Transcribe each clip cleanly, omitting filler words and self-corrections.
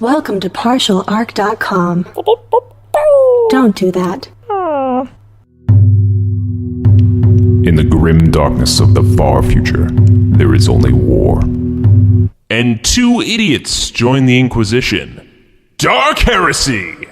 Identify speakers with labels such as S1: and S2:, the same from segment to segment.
S1: Welcome to partialarc.com. Don't do that.
S2: In the grim darkness of the far future, there is only war. And two idiots join the Inquisition. Dark Heresy!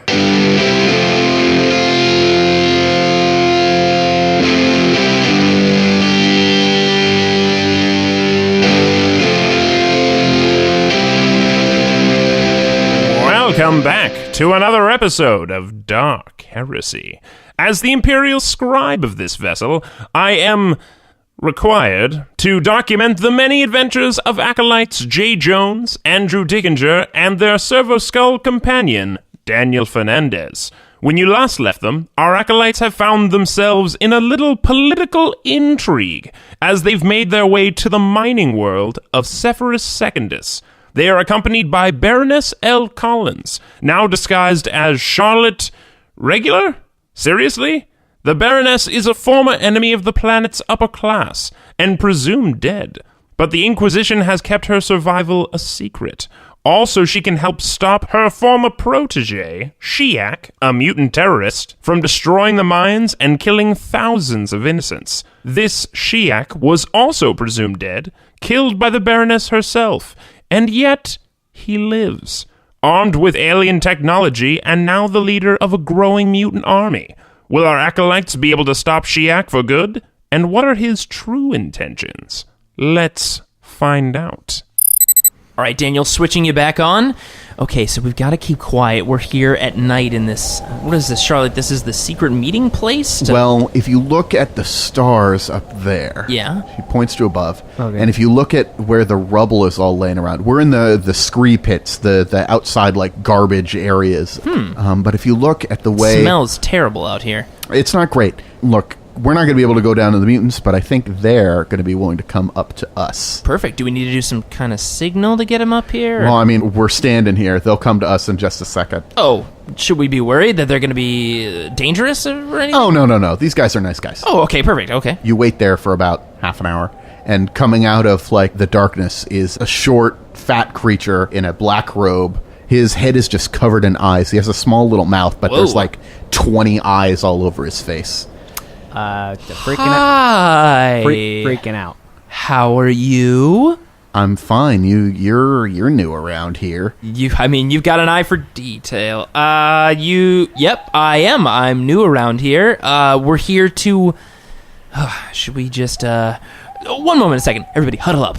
S2: Welcome back to another episode of Dark Heresy. As the Imperial Scribe of this vessel, I am required to document the many adventures of acolytes J. Jones, Andrew Dickinger, and their Servo-Skull companion, Daniel Fernandez. When you last left them, our acolytes have found themselves in a little political intrigue as they've made their way to the mining world of Severus Secundus. They are accompanied by Baroness L. Collins, now disguised as Charlotte Regular? Seriously? The Baroness is a former enemy of the planet's upper class, and presumed dead. But the Inquisition has kept her survival a secret. Also, she can help stop her former protege, Sheyak, a mutant terrorist, from destroying the mines and killing thousands of innocents. This Sheyak was also presumed dead, killed by the Baroness herself. And yet, he lives, armed with alien technology and now the leader of a growing mutant army. Will our acolytes be able to stop Sheyak for good? And what are his true intentions? Let's find out.
S3: All right, Daniel, switching you back on. Okay, so we've got to keep quiet. We're here at night in this... What is this, Charlotte? This is the secret meeting place?
S4: Well, if you look at the stars up there...
S3: Yeah?
S4: She points to above.
S5: Okay.
S4: And if you look at where the rubble is all laying around... We're in the scree pits, the outside, like, garbage areas. But if you look at the way...
S3: It smells terrible out here.
S4: It's not great. Look, we're not going to be able to go down to the mutants, but I think they're going to be willing to come up to us.
S3: Perfect. Do we need to do some kind of signal to get them up here?
S4: Well, I mean, we're standing here. They'll come to us in just a second.
S3: Oh, should we be worried that they're going to be dangerous or anything?
S4: Oh, no. These guys are nice guys.
S3: Oh, okay, perfect, okay.
S4: You wait there for about half an hour, and coming out of, like, the darkness is a short, fat creature in a black robe. His head is just covered in eyes. He has a small little mouth, but there's, like, 20 eyes all over his face.
S5: Freaking
S3: Hi.
S5: out. Freaking out.
S3: How are you?
S4: I'm fine. You're new around here.
S3: You've got an eye for detail. Yep, I am. I'm new around here. We're here to... should we just, one moment, a second. Everybody, huddle up.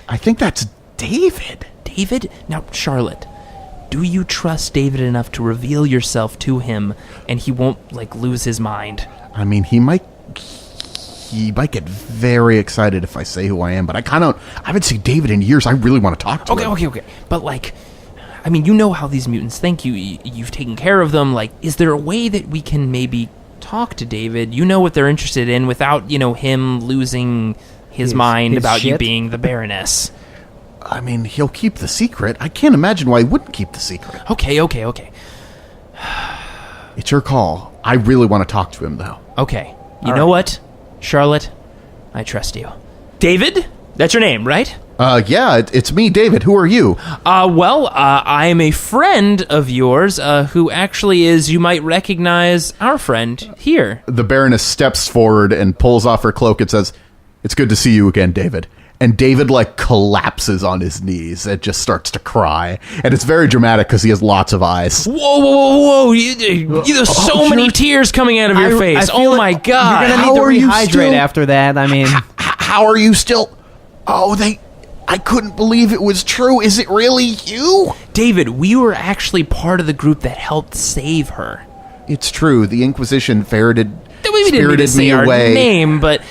S4: I think that's David.
S3: David? Now, Charlotte, do you trust David enough to reveal yourself to him and he won't, like, lose his mind?
S4: I mean, he might get very excited if I say who I am, but I haven't seen David in years. I really want to talk to him.
S3: Okay. But, like, I mean, you know how these mutants think. You've taken care of them. Like, is there a way that we can maybe talk to David? You know what they're interested in without, him losing his mind about you being the Baroness.
S4: I mean, he'll keep the secret. I can't imagine why he wouldn't keep the secret.
S3: Okay.
S4: It's your call. I really want to talk to him, though.
S3: Okay. You know what, Charlotte? I trust you. David? That's your name, right?
S4: Yeah, it's me, David. Who are you?
S3: I am a friend of yours, who actually is, you might recognize our friend here.
S4: The Baroness steps forward and pulls off her cloak and says, "It's good to see you again, David." And David, like, collapses on his knees and just starts to cry. And it's very dramatic because he has lots of eyes.
S3: Whoa. There's so many tears coming out of your face. Oh, my God.
S5: You're going to need to rehydrate after that. I mean...
S4: How are you still... Oh, I couldn't believe it was true. Is it really you?
S3: David, we were actually part of the group that helped save her.
S4: It's true. The Inquisition spirited me
S3: our
S4: away.
S3: Name, but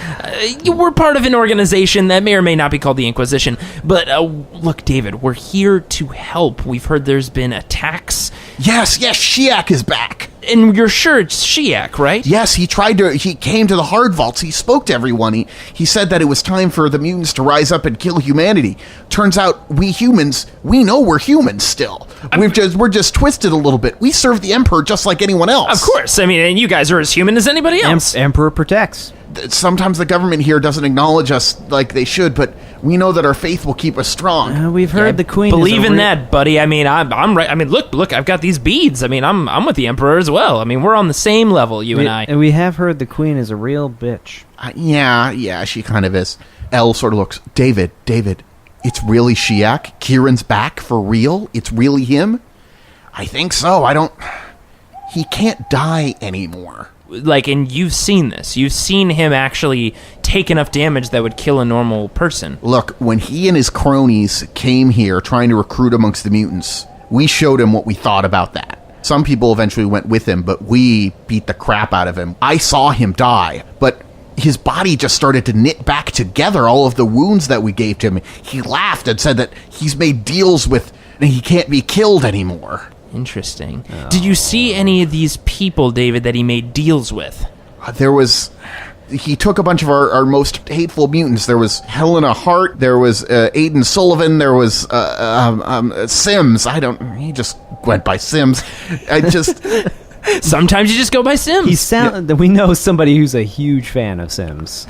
S3: we're part of an organization that may or may not be called the Inquisition. But look, David, we're here to help. We've heard there's been attacks.
S4: Yes, Sheyak is back.
S3: And you're sure it's Sheyak, right?
S4: Yes, he came to the hard vaults. He spoke to everyone. He said that it was time for the mutants to rise up and kill humanity. Turns out we humans, we know we're humans still. We're just twisted a little bit. We serve the Emperor just like anyone else.
S3: Of course. I mean, and you guys are as human as anybody else.
S5: Emperor protects.
S4: Sometimes the government here doesn't acknowledge us like they should, but we know that our faith will keep us strong.
S5: We've heard the queen.
S3: Believe in that, buddy. I mean, I'm right. I mean, look, I've got these beads. I mean, I'm with the Emperor as well. I mean, we're on the same level, you and I.
S5: And we have heard the queen is a real bitch.
S4: Yeah, she kind of is. Elle sort of looks, David, it's really Sheyak? Kieran's back for real? It's really him? I think so. He can't die anymore.
S3: Like, and you've seen this. You've seen him actually take enough damage that would kill a normal person.
S4: Look, when he and his cronies came here trying to recruit amongst the mutants, we showed him what we thought about that. Some people eventually went with him, but we beat the crap out of him. I saw him die, but his body just started to knit back together all of the wounds that we gave to him. He laughed and said that he's made deals with and he can't be killed anymore.
S3: Interesting. Oh. Did you see any of these people, David, that he made deals with?
S4: He took a bunch of our most hateful mutants. There was Helena Hart, there was Aiden Sullivan, there was Sims. He just went by Sims.
S3: Sometimes you just go by Sims.
S5: We know somebody who's a huge fan of Sims.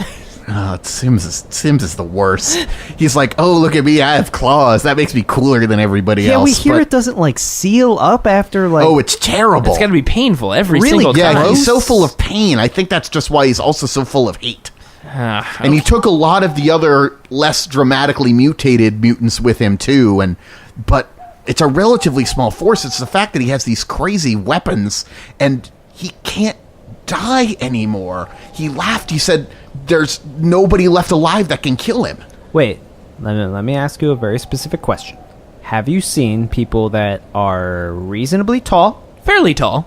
S4: Sims is the worst. He's like, oh, look at me, I have claws. That makes me cooler than everybody else.
S5: Yeah, we hear it doesn't seal up after
S4: Oh, it's terrible.
S3: It's got to be painful every single time.
S4: Yeah, he's so full of pain. I think that's just why he's also so full of hate. And he took a lot of the other less dramatically mutated mutants with him too, but it's a relatively small force. It's the fact that he has these crazy weapons and he can't die anymore. He laughed. He said there's nobody left alive that can kill him.
S5: Wait, let me ask you a very specific question. Have you seen people that are reasonably tall?
S3: Fairly tall.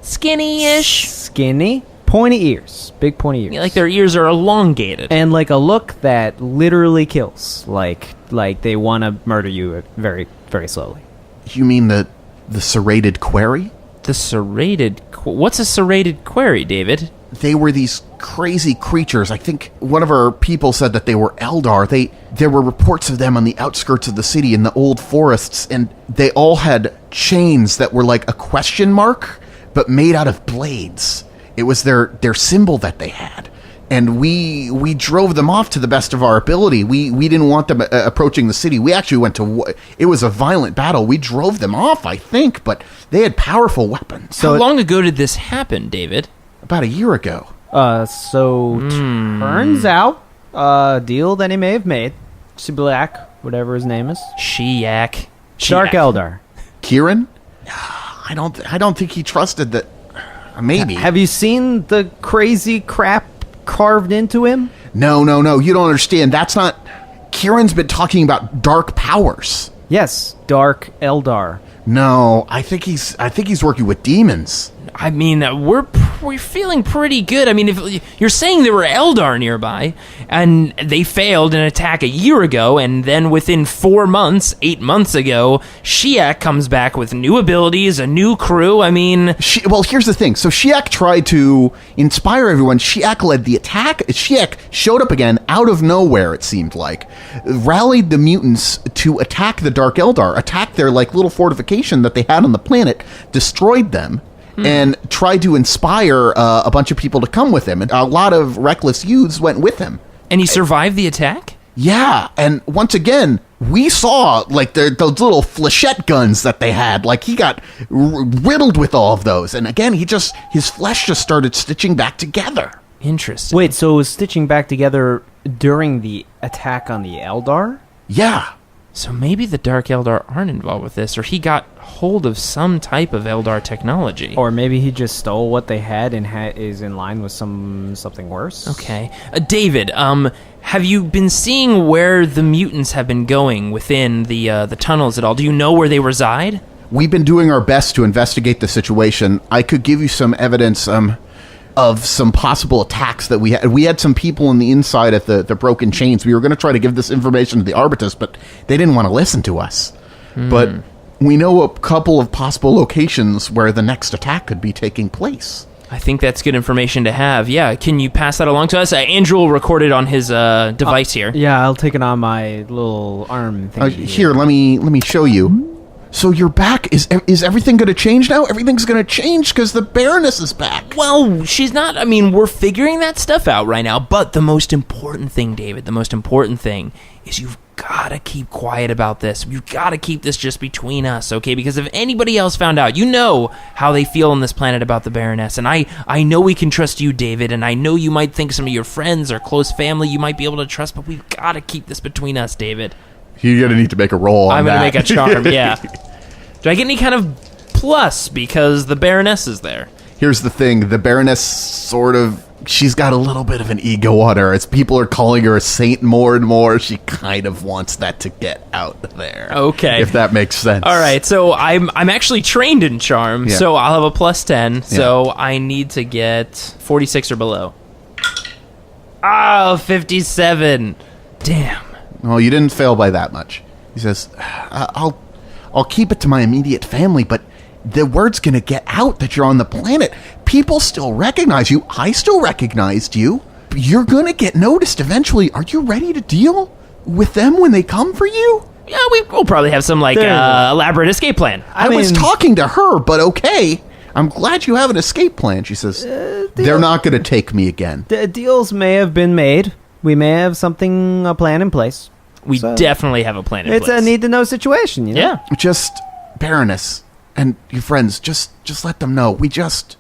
S5: Skinny-ish. Skinny. Pointy ears. Big pointy ears.
S3: Yeah, like their ears are elongated.
S5: And like a look that literally kills. Like they want to murder you very, very slowly.
S4: You mean the serrated quarry?
S3: The serrated... What's a serrated quarry, David?
S4: They were these crazy creatures. I think one of our people said that they were Eldar. There were reports of them on the outskirts of the city in the old forests, and they all had chains that were like a question mark, but made out of blades. It was their symbol that they had. And we drove them off to the best of our ability. We didn't want them approaching the city. We actually went to... It was a violent battle. We drove them off, I think, but they had powerful weapons.
S3: How long ago did this happen, David?
S4: About a year ago.
S5: Turns out, deal that he may have made. Sheyak, whatever his name is.
S3: Sheyak.
S5: Dark Eldar.
S4: Kieran? I don't think he trusted that... Maybe.
S5: Have you seen the crazy crap carved into him?
S4: No. You don't understand. That's not... Kieran's been talking about dark powers.
S5: Yes, Dark Eldar.
S4: No, I think he's working with demons.
S3: I mean, we're feeling pretty good. I mean, if you're saying there were Eldar nearby, and they failed an attack a year ago, and then within 8 months ago, Sheyak comes back with new abilities, a new crew. I mean...
S4: Well, here's the thing. So Sheyak tried to inspire everyone. Sheyak led the attack. Sheyak showed up again out of nowhere, it seemed like. Rallied the mutants to attack the Dark Eldar, attack their like little fortification that they had on the planet, destroyed them, and tried to inspire a bunch of people to come with him. And a lot of reckless youths went with him.
S3: And he survived the attack?
S4: Yeah, and once again, we saw like those little flechette guns that they had. Like he got riddled with all of those. And again, his flesh just started stitching back together.
S3: Interesting.
S5: Wait, so it was stitching back together during the attack on the Eldar?
S4: Yeah.
S3: So maybe the Dark Eldar aren't involved with this, or he got hold of some type of Eldar technology.
S5: Or maybe he just stole what they had and is in line with something worse.
S3: Okay. David, have you been seeing where the mutants have been going within the tunnels at all? Do you know where they reside?
S4: We've been doing our best to investigate the situation. I could give you some evidence of some possible attacks that we had. We had some people in the inside at the broken chains. We were going to try to give this information to the Adeptus, but they didn't want to listen to us. But we know a couple of possible locations where the next attack could be taking place.
S3: I think that's good information to have. Yeah, can you pass that along to us? Andrew will record it on his device here.
S5: Yeah, I'll take it on my little arm thing.
S4: Here, let me show you. So you're back. Is everything going to change now? Everything's going to change because the Baroness is back.
S3: Well, she's not. I mean, we're figuring that stuff out right now. But the most important thing, David, the most important thing is you've got to keep quiet about this. You've got to keep this just between us, okay? Because if anybody else found out, you know how they feel on this planet about the Baroness. And I know we can trust you, David, and I know you might think some of your friends or close family you might be able to trust, but we've got to keep this between us, David.
S4: You're going to need to make a roll on
S3: I'm
S4: that.
S3: going to make a charm, yeah. Do I get any kind of plus because the Baroness is there?
S4: Here's the thing. The Baroness sort of... She's got a little bit of an ego on her. As people are calling her a saint more and more, she kind of wants that to get out there.
S3: Okay.
S4: If that makes sense.
S3: All right, so I'm actually trained in charm,
S4: Yeah.
S3: so I'll have a plus 10, so I need to get 46 or below. Oh, 57. Damn.
S4: Well, you didn't fail by that much. He says, I'll keep it to my immediate family, but the word's going to get out that you're on the planet. People still recognize you. I still recognized you. You're going to get noticed eventually. Are you ready to deal with them when they come for you?
S3: Yeah, we'll probably have some, elaborate escape plan.
S4: I was talking to her, but okay. I'm glad you have an escape plan, she says. They're not going to take me again.
S5: The deals may have been made. We may have a plan in place.
S3: We definitely have a plan in
S5: It's
S3: place.
S5: a need-to-know situation, you know?
S3: Yeah.
S4: Just, Baroness, and your friends, just let them know. We just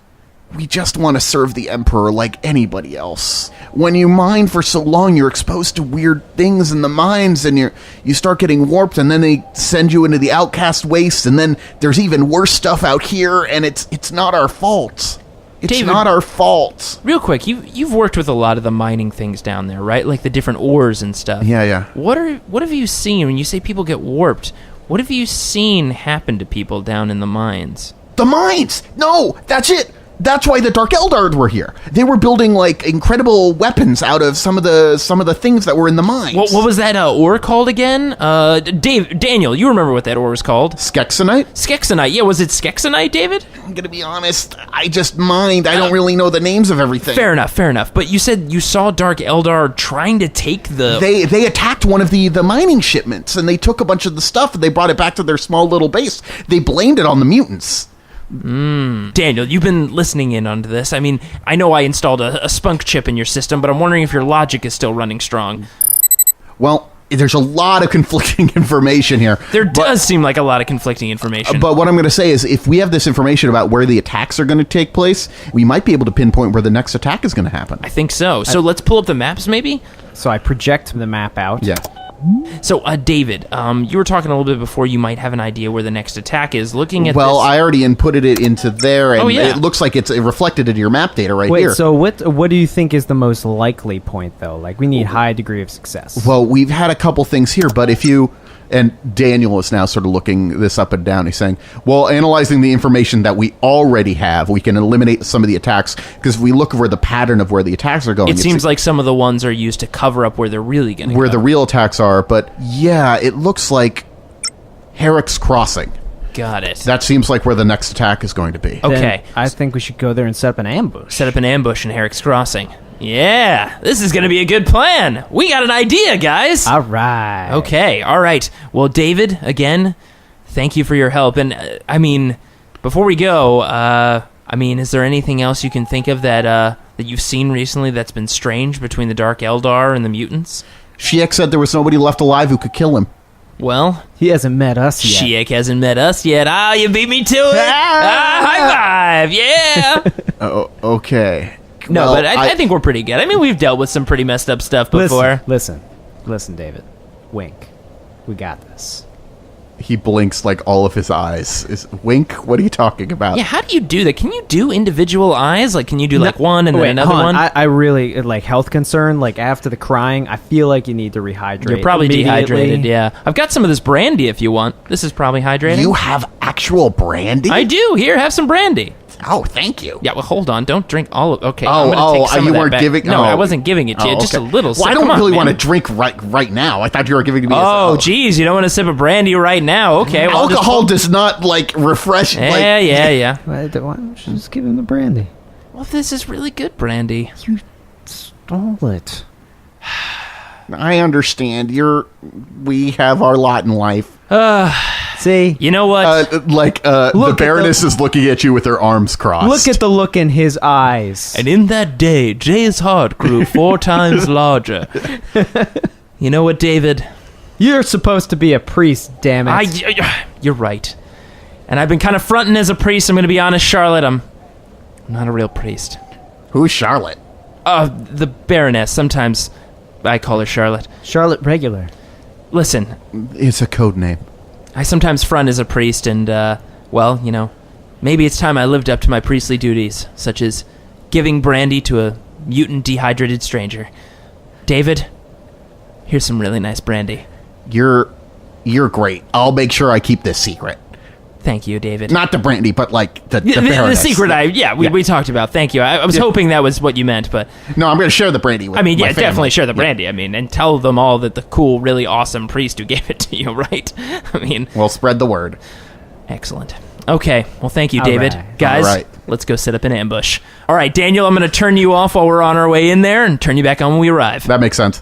S4: want to serve the Emperor like anybody else. When you mine for so long, you're exposed to weird things in the mines, and you start getting warped, and then they send you into the outcast wastes, and then there's even worse stuff out here, and it's not our fault. It's
S3: David,
S4: not our fault.
S3: Real quick, you've worked with a lot of the mining things down there, right? Like the different ores and stuff.
S4: Yeah.
S3: What have you seen when you say people get warped? What have you seen happen to people down in the mines?
S4: The mines! No, that's it! That's why the Dark Eldar were here. They were building, incredible weapons out of some of the things that were in the mines.
S3: What was that ore called again? Daniel, you remember what that ore was called?
S4: Skexonite?
S3: Skexonite. Yeah, was it Skexonite, David?
S4: I'm gonna be honest, I just mined. I don't really know the names of everything.
S3: Fair enough. But you said you saw Dark Eldar trying to take the...
S4: They attacked one of the mining shipments, and they took a bunch of the stuff, and they brought it back to their small little base. They blamed it on the mutants.
S3: Daniel, you've been listening in onto this. I mean, I know I installed a spunk chip in your system, but I'm wondering if your logic is still running strong.
S4: Well, there's a lot of conflicting information here.
S3: There does seem like a lot of conflicting information.
S4: But what I'm going to say is, if we have this information about where the attacks are going to take place, we might be able to pinpoint where the next attack is going to happen.
S3: I think so. So let's pull up the maps, maybe?
S5: So I project the map out.
S4: Yeah.
S3: So, David, you were talking a little bit before you might have an idea where the next attack is. Looking at
S4: Well,
S3: this...
S4: I already inputted it into there, and
S3: yeah.
S4: it looks like it's reflected into your map data
S5: Wait,
S4: here.
S5: so what do you think is the most likely point, though? Like, we need high degree of success.
S4: Well, we've had a couple things here, but if you... And Daniel is now sort of looking this up and down. He's saying, well, analyzing the information that we already have, we can eliminate some of the attacks, because if we look over the pattern of where the attacks are going...
S3: It seems like some of the ones are used to cover up where they're really going to go.
S4: where the real attacks are, but yeah, it looks like Herrick's Crossing.
S3: Got it.
S4: That seems like where the next attack is going to be.
S3: Okay.
S5: Then I think we should go there and set up an ambush.
S3: Set up an ambush in Herrick's Crossing. Yeah, this is going to be a good plan. We got an idea, guys.
S5: All right.
S3: Okay, all right. Well, David, again, thank you for your help. And, before we go, is there anything else you can think of that you've seen recently that's been strange between the Dark Eldar and the mutants?
S4: Sheyak said there was nobody left alive who could kill him.
S3: Well,
S5: He hasn't met us yet.
S3: Sheyak hasn't met us yet. Ah, you beat me to it. High five, yeah.
S4: Okay.
S3: No,
S4: Well,
S3: but I think we're pretty good. I mean, we've dealt with some pretty messed up stuff before.
S5: Listen, David. Wink. We got this.
S4: He blinks like all of his eyes. Wink? What are you talking about?
S3: Yeah, how do you do that? Can you do individual eyes? Like, can you do like one and then another
S5: hold on.
S3: one?
S5: I really, like, health concern, like, after the crying, I feel like you need to rehydrate.
S3: You're probably
S5: immediately.
S3: dehydrated, yeah. I've got some of this brandy if you want. This is probably hydrating.
S4: You have actual brandy?
S3: I do. Here, have some brandy.
S4: Oh, thank you.
S3: Yeah, well, hold on. Don't drink all of... Okay,
S4: Oh,
S3: I'm gonna take some
S4: you
S3: of that
S4: weren't
S3: back.
S4: giving...
S3: No,
S4: oh.
S3: I wasn't giving it to you.
S4: Oh,
S3: Just a
S4: okay.
S3: little.
S4: Well,
S3: So
S4: I
S3: come
S4: don't
S3: on,
S4: really
S3: man.
S4: want to drink right now. I thought you were giving me...
S3: Oh, geez, you don't want to sip a brandy right now. Okay, well, I'll just
S4: Alcohol does not, refresh...
S3: Yeah.
S5: Why don't you just give him the brandy?
S3: Well, this is really good brandy.
S5: You stole it.
S4: I understand. We have our lot in life.
S5: See?
S3: You know what?
S4: The
S5: Look at
S4: Baroness is looking at you with her arms crossed.
S5: Look at the look in his eyes.
S3: And in that day, Jay's heart grew 4 times larger. You know what, David?
S5: You're supposed to be a priest, damn it.
S3: You're right. And I've been kind of fronting as a priest. I'm going to be honest, Charlotte. I'm not a real priest.
S4: Who's Charlotte?
S3: The Baroness. Sometimes I call her Charlotte.
S5: Charlotte Regular.
S3: Listen,
S4: It's a code name.
S3: I sometimes front as a priest, and, well, you know, maybe it's time I lived up to my priestly duties, such as giving brandy to a mutant dehydrated stranger. David, here's some really nice brandy.
S4: You're great. I'll make sure I keep this secret.
S3: Thank you, David.
S4: Not the brandy, but like the
S3: the
S4: Baroness.
S3: secret we talked about. Thank you. I was hoping that was what you meant, but
S4: No, I'm going to share the brandy with
S3: I mean,
S4: my
S3: yeah,
S4: family.
S3: definitely share the brandy. I mean, and tell them all that the cool, really awesome priest who gave it to you, right? I mean,
S4: Well, spread the word.
S3: excellent. Okay, well, thank you,
S5: All
S3: David.
S5: right.
S3: Guys,
S4: All right.
S3: let's go set up an ambush. All right, Daniel, I'm going to turn you off while we're on our way in there and turn you back on when we arrive.
S4: That makes sense.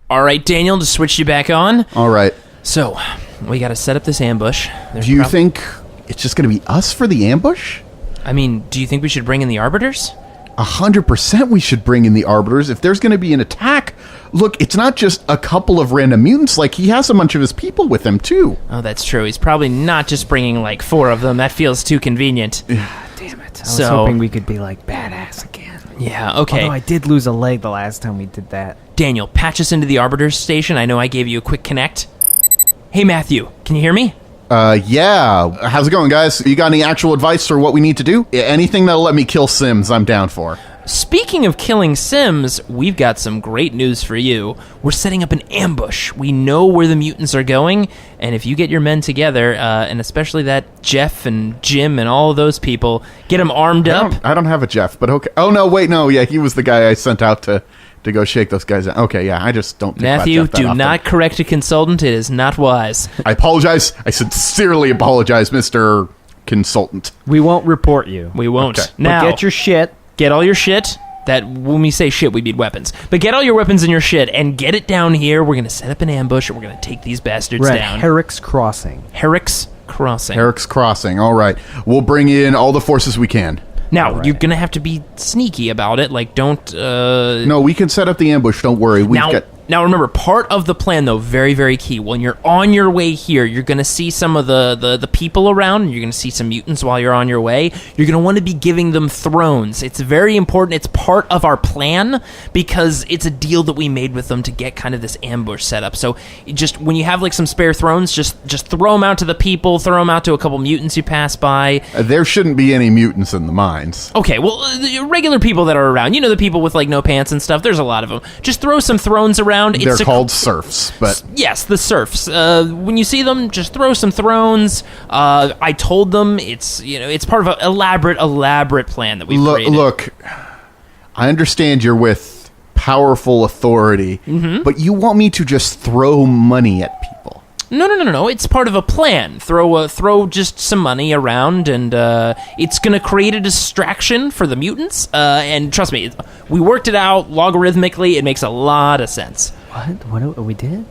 S3: All right, Daniel, to switch you back on.
S4: All right.
S3: So, we got to set up this ambush. There's
S4: Do you think it's just going to be us for the ambush?
S3: I mean, do you think we should bring in the Arbiters?
S4: 100% we should bring in the Arbiters. If there's going to be an attack, look, it's not just a couple of random mutants. Like, he has a bunch of his people with him, too.
S3: Oh, that's true. He's probably not just bringing, like, 4 of them. That feels too convenient.
S5: Damn it. I was
S3: So-
S5: hoping we could be, like, badass again.
S3: Yeah, okay.
S5: Although I did lose a leg the last time we did that.
S3: Daniel, patch us into the Arbiter's station. I know I gave you a quick connect. Hey, Matthew, can you hear me?
S4: Yeah. How's it going, guys? You got any actual advice for what we need to do? Anything that'll let me kill Sims, I'm down for.
S3: Speaking of killing Sims, we've got some great news for you. We're setting up an ambush. We know where the mutants are going, and if you get your men together, and especially that Jeff and Jim and all of those people, get them armed up.
S4: I don't have a Jeff, but okay. Oh, no, wait, no. Yeah, he was the guy I sent out to go shake those guys down. Okay, yeah, I just don't think about
S3: Matthew,
S4: Jeff that
S3: do
S4: often.
S3: not correct a consultant. It is not wise.
S4: I apologize. I sincerely apologize, Mr. Consultant.
S5: We won't report you.
S3: We won't.
S4: Okay.
S3: Now,
S5: But get your shit.
S3: get all your shit. That when we say shit, we mean weapons. But get all your weapons and your shit and get it down here. We're going to set up an ambush and we're going to take these bastards
S5: We're
S3: down.
S5: at Herrick's Crossing.
S3: Herrick's Crossing.
S4: Eric's Crossing. All right. We'll bring in all the forces we can.
S3: Now,
S5: right.
S3: you're going to have to be sneaky about it. Like, don't...
S4: No, we can set up the ambush. Don't worry.
S3: Now, remember, part of the plan, though, very, very key. When you're on your way here, you're going to see some of the people around, and you're going to see some mutants while you're on your way. You're going to want to be giving them thrones. It's very important. It's part of our plan, because it's a deal that we made with them to get kind of this ambush set up. So, just when you have, like, some spare thrones, just throw them out to the people, throw them out to a couple mutants you pass by.
S4: There shouldn't be any mutants in the mines.
S3: Okay, well, the regular people that are around, you know, the people with, like, no pants and stuff, there's a lot of them. Just throw some thrones around.
S4: They're called serfs, but...
S3: Yes, the serfs. When you see them, just throw some thrones. I told them it's part of an elaborate plan that we've created.
S4: Look, I understand you're with powerful authority, but you want me to just throw money at people.
S3: No. It's part of a plan. Throw just some money around, and it's going to create a distraction for the mutants. And trust me, we worked it out logarithmically. It makes a lot of sense.
S5: What we did?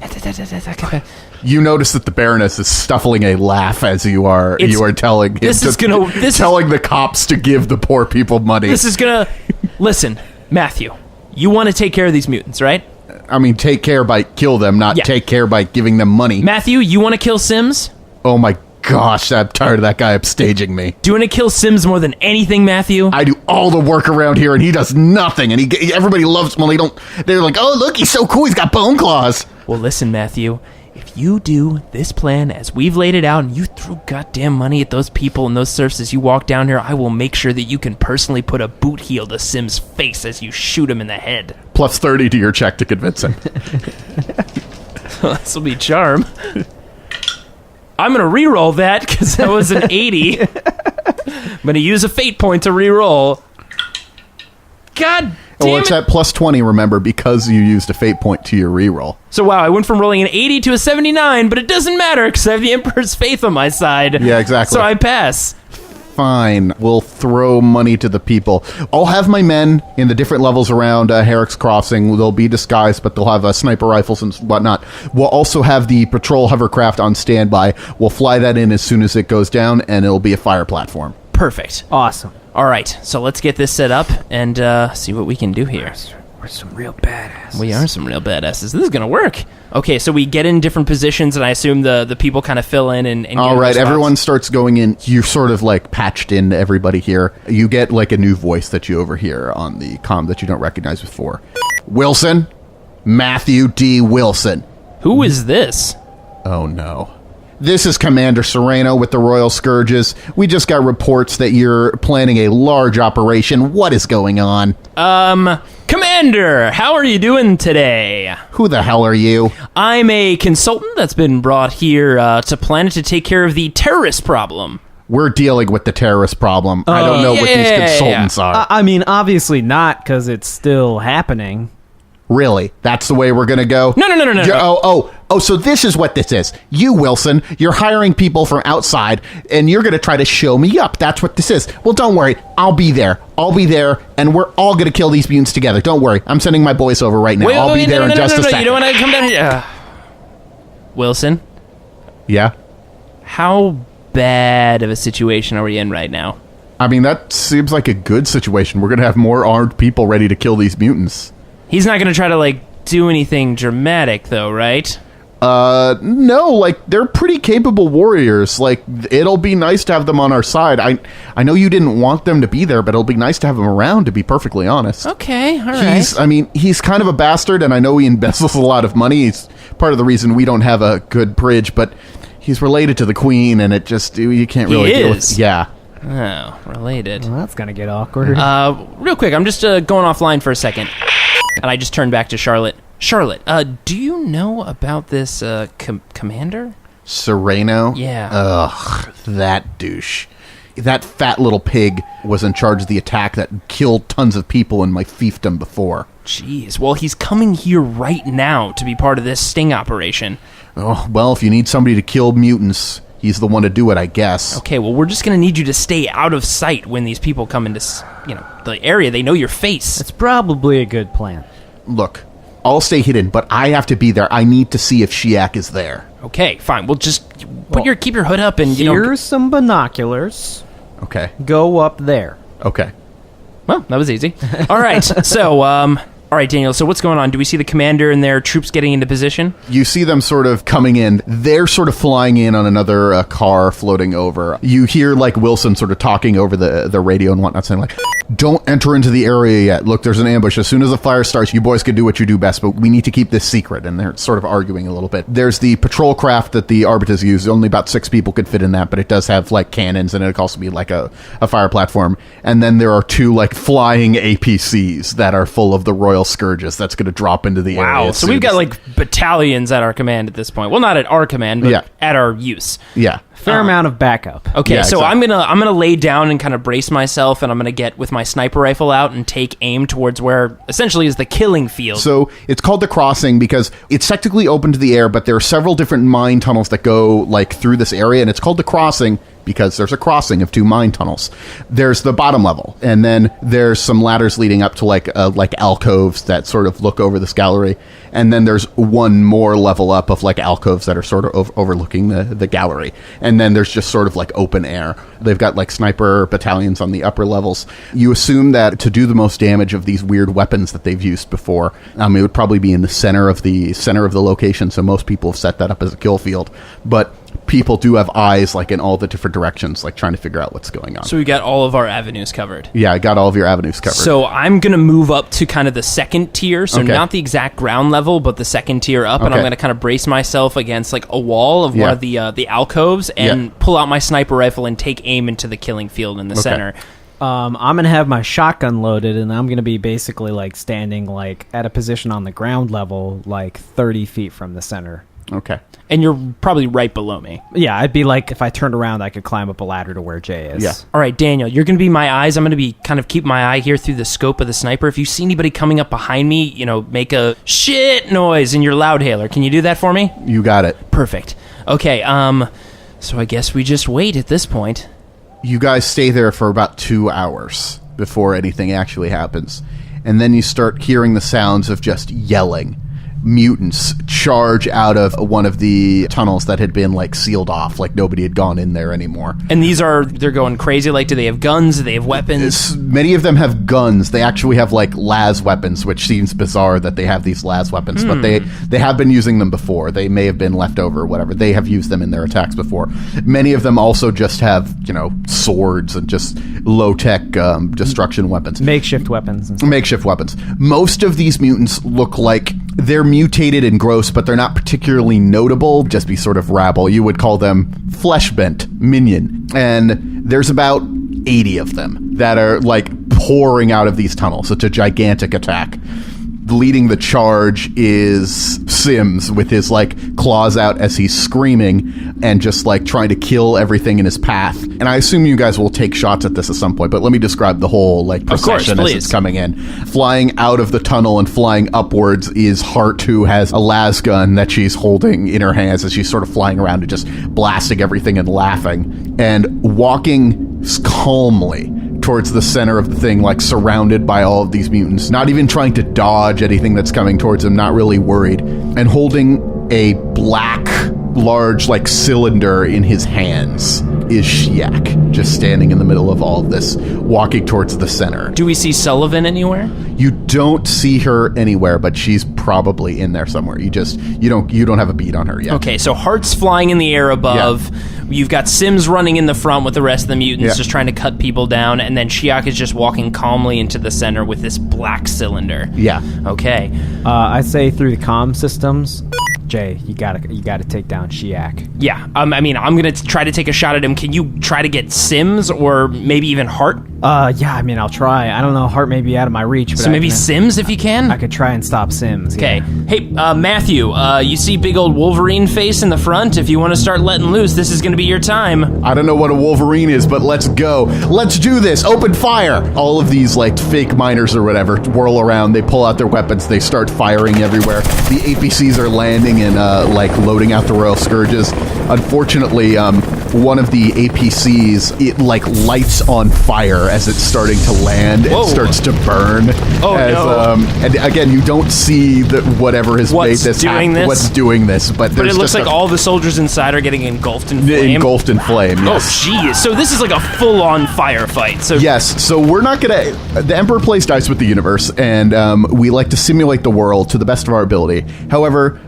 S4: You notice that the Baroness is stifling a laugh as you are telling him telling the cops to give the poor people money.
S3: This is going to... Listen, Matthew, you want to take care of these mutants, right?
S4: I mean, take care by kill them, not
S3: Yeah.
S4: take care by giving them money.
S3: Matthew, you want to kill Sims?
S4: Oh my gosh, I'm tired of that guy upstaging me.
S3: Do you want to kill Sims more than anything, Matthew?
S4: I do all the work around here, and he does nothing. And everybody loves him. They're like, oh look, he's so cool. He's got bone claws.
S3: Well, listen, Matthew. If you do this plan as we've laid it out, and you throw goddamn money at those people and those serfs as you walk down here, I will make sure that you can personally put a boot heel to Sim's face as you shoot him in the head.
S4: Plus 30 to your check to convince him.
S3: This will be charm. I'm going to re-roll that because that was an 80. I'm going to use a fate point to re-roll. God damn
S4: Well, it's
S3: it.
S4: at plus 20, remember, because you used a fate point to your reroll.
S3: So, wow, I went from rolling an 80 to a 79, but it doesn't matter because I have the Emperor's Faith on my side.
S4: Yeah, exactly.
S3: So I pass.
S4: Fine, we'll throw money to the people. I'll have my men in the different levels around Herrick's Crossing. They'll be disguised, but they'll have sniper rifles and whatnot. We'll also have the patrol hovercraft on standby. We'll fly that in as soon as it goes down, and it'll be a fire platform.
S3: Perfect.
S5: Awesome.
S3: All right, so let's get this set up and see what we can do here.
S5: We're some real badasses.
S3: We are some real badasses. This is going to work. Okay, so we get in different positions, and I assume the people kind of fill in and get
S4: all
S3: in
S4: right,
S3: their spots.
S4: everyone starts going in. You're sort of like patched into everybody here. You get like a new voice that you overhear on the comm that you don't recognize before. Wilson? Matthew D. Wilson.
S3: Who is this?
S4: Oh no. This is Commander Sereno with the Royal Scourges. We just got reports that you're planning a large operation. What is going on?
S3: Commander, how are you doing today?
S4: Who the hell are you?
S3: I'm a consultant that's been brought here to Planet to take care of the terrorist problem.
S4: We're dealing with the terrorist problem. I don't know what these consultants are.
S5: I mean, obviously not, because it's still happening.
S4: Really? That's the way we're going to go?
S3: No.
S4: Oh, so this is what this is. You, Wilson, you're hiring people from outside, and you're going to try to show me up. That's what this is. Well, don't worry. I'll be there. And we're all going to kill these mutants together. Don't worry. I'm sending my boys over right now. I'll be there in just a second.
S3: You don't want to come down here. Wilson?
S4: Yeah?
S3: How bad of a situation are we in right now?
S4: I mean, that seems like a good situation. We're going to have more armed people ready to kill these mutants.
S3: He's not going to try to, do anything dramatic, though, right?
S4: No, they're pretty capable warriors. It'll be nice to have them on our side. I know you didn't want them to be there, but it'll be nice to have them around, to be perfectly honest.
S3: Okay, all right.
S4: He's kind of a bastard, and I know he embezzles a lot of money. He's part of the reason we don't have a good bridge, but he's related to the Queen, and you can't really deal with... Yeah.
S3: Oh, related.
S5: Well, that's gonna get awkward.
S3: Real quick, I'm just going offline for a second. And I just turned back to Charlotte. Charlotte, do you know about this commander?
S4: Sereno?
S3: Yeah.
S4: Ugh, that douche. That fat little pig was in charge of the attack that killed tons of people in my fiefdom before.
S3: Jeez, well, he's coming here right now to be part of this sting operation.
S4: Oh, well, if you need somebody to kill mutants, he's the one to do it, I guess.
S3: Okay, well, we're just going to need you to stay out of sight when these people come into, the area. They know your face.
S5: That's probably a good plan.
S4: Look, I'll stay hidden, but I have to be there. I need to see if Sheyak is there.
S3: Okay, fine. Well, just keep your hood up and,
S5: Here's some binoculars.
S4: Okay.
S5: Go up there.
S4: Okay.
S3: Well, that was easy. All right, so, all right, Daniel, so what's going on? Do we see the commander and their troops getting into position?
S4: You see them sort of coming in. They're sort of flying in on another car floating over. You hear, Wilson sort of talking over the radio and whatnot, saying, don't enter into the area yet. Look, there's an ambush. As soon as the fire starts, you boys can do what you do best, but we need to keep this secret. And they're sort of arguing a little bit. There's the patrol craft that the Adeptus use. Only about 6 people could fit in that, but it does have, cannons, and it can also be, a fire platform. And then there are 2, flying APCs that are full of the Royal Scourges that's going to drop into the area.
S3: Wow, so we've got battalions at our command at this point. Well, not at our command, but at our use.
S4: Yeah.
S5: Fair amount of backup.
S3: Okay,
S4: Yeah,
S3: so
S4: exactly.
S3: I'm gonna lay down and kind of brace myself, and I'm gonna get with my sniper rifle out and take aim towards where essentially is the killing field.
S4: So it's called the crossing because it's technically open to the air, but there are several different mine tunnels that go through this area, and it's called the crossing because there's a crossing of 2 mine tunnels. There's the bottom level, and then there's some ladders leading up to alcoves that sort of look over this gallery, and then there's one more level up of alcoves that are sort of overlooking the gallery, and then there's just sort of open air. They've got sniper battalions on the upper levels. You assume that to do the most damage of these weird weapons that they've used before, it would probably be in the center of the location, so most people have set that up as a kill field, but people do have eyes in all the different directions, trying to figure out what's going on.
S3: So we got all of our avenues covered.
S4: Yeah, I got all of your avenues covered.
S3: So I'm going to move up to kind of the second tier, so
S4: Okay.
S3: not the exact ground level, but the second tier up, and I'm
S4: Okay.
S3: going to kind of brace myself against a wall of one of the alcoves and pull out my sniper rifle and take aim into the killing field in the center.
S5: I'm going to have my shotgun loaded, and I'm going to be basically standing at a position on the ground level 30 feet from the center.
S4: Okay.
S3: And you're probably right below me.
S5: Yeah, I'd be if I turned around, I could climb up a ladder to where Jay is.
S4: Yeah.
S3: All right, Daniel, you're going to be my eyes. I'm going to be kind of keep my eye here through the scope of the sniper. If you see anybody coming up behind me, make a shit noise in your loudhailer. Can you do that for me?
S4: You got it.
S3: Perfect. Okay, so I guess we just wait at this point.
S4: You guys stay there for about 2 hours before anything actually happens. And then you start hearing the sounds of just yelling. mutants charge out of one of the tunnels that had been like sealed off, like nobody had gone in there anymore.
S3: And they're going crazy. Like, do they have guns? Do they have weapons?
S4: Many of them have guns. They actually have like las weapons, which seems bizarre that they have these las weapons, but they have been using them before. They may have been left over or whatever. They have used them in their attacks before. Many of them also just have, swords and just low-tech destruction weapons.
S5: Makeshift weapons. And stuff.
S4: Makeshift weapons. Most of these mutants look like they're mutated and gross, but they're not particularly notable. Just be sort of rabble. You would call them flesh-bent minion. And there's about 80 of them that are like pouring out of these tunnels. It's a gigantic attack. Leading the charge is Sims with his like claws out as he's screaming and just like trying to kill everything in his path. And I assume you guys will take shots at this at some point, but let me describe the whole like procession as it's coming in. Flying out of the tunnel and flying upwards is Hart, who has a las gun that she's holding in her hands as she's sort of flying around and just blasting everything and laughing. And walking calmly towards the center of the thing, like surrounded by all of these mutants, not even trying to dodge anything that's coming towards him, not really worried, and holding a black, large, like cylinder in his hands is Sheyak, just standing in the middle of all of this, walking towards the center.
S3: Do we see Sullivan anywhere?
S4: You don't see her anywhere, but she's probably in there somewhere. You don't have a beat on her yet.
S3: Okay, so Hart's flying in the air above. Yeah. You've got Sims running in the front with the rest of the mutants, just trying to cut people down, and then Sheyak is just walking calmly into the center with this black cylinder.
S4: Yeah.
S3: Okay.
S5: I say through the comm systems, Jay, you gotta take down Sheyak.
S3: Yeah. I'm gonna try to take a shot at him. Can you try to get Sims or maybe even Hart?
S5: Yeah. I'll try. I don't know. Hart may be out of my reach, but
S3: so maybe Sims if you can.
S5: I could try and stop Sims.
S3: Okay.
S5: Yeah.
S3: Hey, Matthew. You see big old Wolverine face in the front? If you want to start letting loose, this is gonna be your time.
S4: I don't know what a Wolverine is, but let's go. Let's do this. Open fire. All of these like fake miners or whatever whirl around. They pull out their weapons. They start firing everywhere. The APCs are landing and like loading out the Royal Scourges. Unfortunately, one of the APCs, it like lights on fire as it's starting to land.
S3: Whoa.
S4: It starts to burn.
S3: Oh, no.
S4: And again, you don't see whatever has made this happen. What's doing this, but
S3: it looks like all the soldiers inside are getting engulfed in flame.
S4: Engulfed in flame, yes.
S3: Oh, jeez. So this is like a full-on firefight. So
S4: yes, so we're not gonna... The Emperor plays dice with the universe, and we like to simulate the world to the best of our ability. However,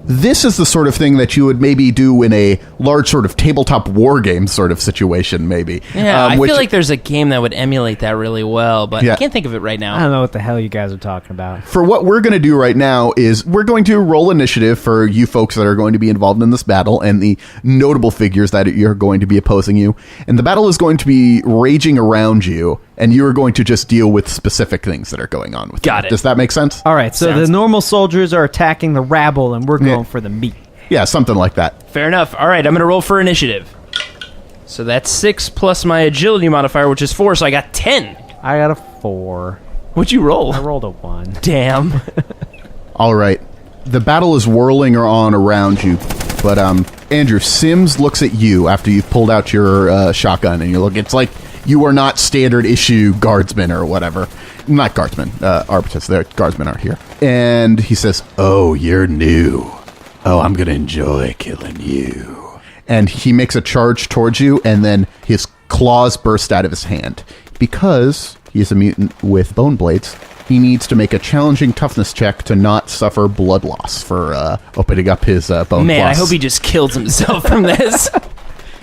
S4: this is the sort of thing that you would maybe do in a large sort of tabletop war game sort of situation, maybe.
S3: Yeah, I feel like there's a game that would emulate that really well, but I can't think of it right now.
S5: I don't know what the hell you guys are talking about.
S4: For what we're going to do right now is we're going to roll initiative for you folks that are going to be involved in this battle and the notable figures that you're going to be opposing you. And the battle is going to be raging around you, and you are going to just deal with specific things that are going on with
S3: Got it.
S4: Does that make sense?
S5: All right, so the normal soldiers are attacking the rabble, and we're going for the meat.
S4: Yeah, something like that.
S3: Fair enough. All right, I'm going to roll for initiative. So that's 6 plus my agility modifier, which is 4, so I got 10.
S5: I got a 4.
S3: What'd you roll?
S5: I rolled a 1.
S3: Damn.
S4: All right. The battle is whirling on around you, but Andrew, Sims looks at you after you've pulled out your shotgun, and you look. It's like you are not standard issue guardsmen or whatever. Not guardsmen, Arbitus. The guardsmen are here. And he says, "Oh, you're new. Oh, I'm going to enjoy killing you." And he makes a charge towards you, and then his claws burst out of his hand. Because he's a mutant with bone blades, he needs to make a challenging toughness check to not suffer blood loss for opening up his bone
S3: Man,
S4: claws.
S3: I hope he just kills himself from this.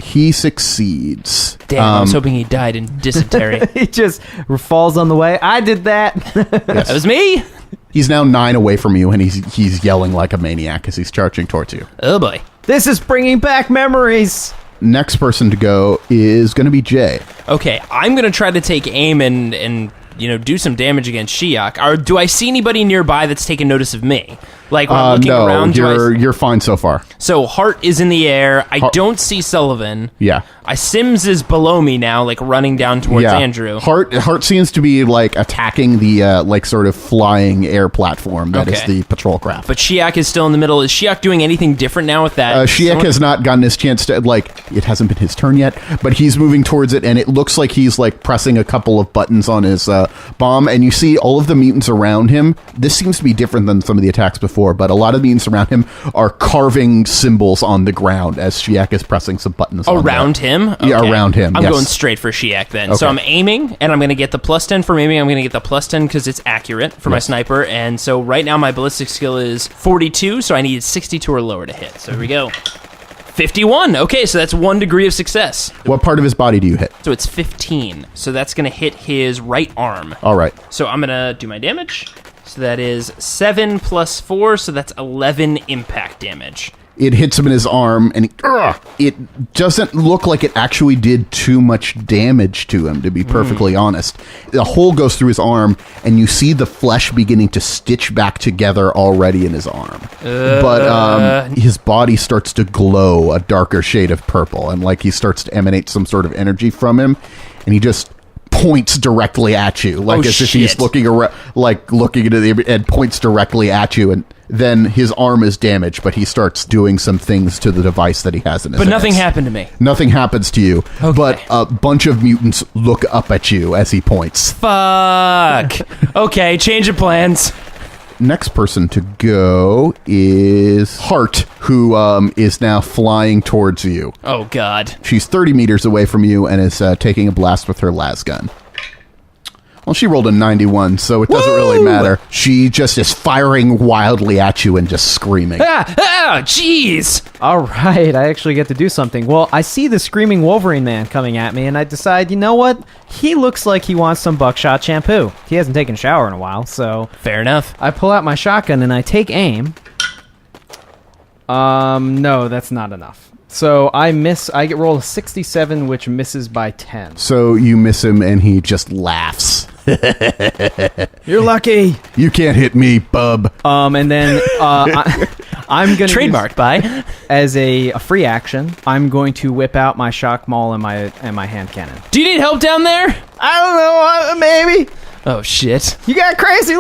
S4: He succeeds.
S3: Damn, I was hoping he died in dysentery.
S5: He just falls on the way. I did that.
S3: That was me.
S4: He's now 9 away from you, and he's yelling like a maniac as he's charging towards you.
S3: Oh, boy.
S5: This is bringing back memories.
S4: Next person to go is going to be Jay.
S3: Okay, I'm going to try to take aim and do some damage against Sheyak. Or do I see anybody nearby that's taking notice of me? Like, when I'm looking around...
S4: You're fine so far.
S3: So, Hart is in the air. I don't see Sullivan.
S4: Yeah.
S3: Sims is below me now, like, running down towards Andrew.
S4: Hart seems to be, like, attacking the, sort of flying air platform that is the patrol craft.
S3: But Sheyak is still in the middle. Is Sheyak doing anything different now with that?
S4: Sheyak has not gotten his chance to, it hasn't been his turn yet, but he's moving towards it, and it looks like he's, pressing a couple of buttons on his bomb, and you see all of the mutants around him. This seems to be different than some of the attacks before. before, but a lot of the mutants around him are carving symbols on the ground as Sheyak is pressing some buttons
S3: Around him? Okay.
S4: Yeah, around him,
S3: I'm
S4: yes.
S3: going straight for Sheyak then.
S4: Okay.
S3: So I'm aiming, and I'm going to get the plus 10 for aiming. I'm going to get the plus 10 because it's accurate for my sniper. And so right now my ballistic skill is 42, so I need 62 or lower to hit. So here we go. 51. Okay, so that's 1 degree of success.
S4: What part of his body do you hit?
S3: So it's 15. So that's going to hit his right arm.
S4: All right.
S3: So I'm going to do my damage. So that is 7 plus 4, so that's 11 impact damage.
S4: It hits him in his arm, and it doesn't look like it actually did too much damage to him, to be perfectly honest. The hole goes through his arm, and you see the flesh beginning to stitch back together already in his arm. But his body starts to glow a darker shade of purple, and like he starts to emanate some sort of energy from him, and he just points directly at you, like as if he's looking around, like looking into the and points directly at you, and then his arm is damaged, but he starts doing some things to the device that he has in his hands.
S3: But nothing happened to me.
S4: Nothing happens to you, but a bunch of mutants look up at you as he points.
S3: Fuck. Okay, change of plans.
S4: Next person to go is Hart, who is now flying towards you.
S3: Oh, God.
S4: She's 30 meters away from you and is taking a blast with her las gun. Well, she rolled a 91, so it doesn't really matter. She just is firing wildly at you and just screaming.
S3: Jeez.
S5: All right, I actually get to do something. Well, I see the screaming Wolverine man coming at me, and I decide, you know what? He looks like he wants some buckshot shampoo. He hasn't taken a shower in a while, so...
S3: Fair enough.
S5: I pull out my shotgun, and I take aim. No, that's not enough. So I miss. I get roll a 67, which misses by 10.
S4: So you miss him, and he just laughs.
S5: You're lucky.
S4: You can't hit me, bub.
S5: And then I'm gonna
S3: Trademarked by
S5: as a free action. I'm going to whip out my shock maul and my hand cannon.
S3: Do you need help down there?
S5: I don't know. Maybe.
S3: Oh, shit.
S5: You got crazy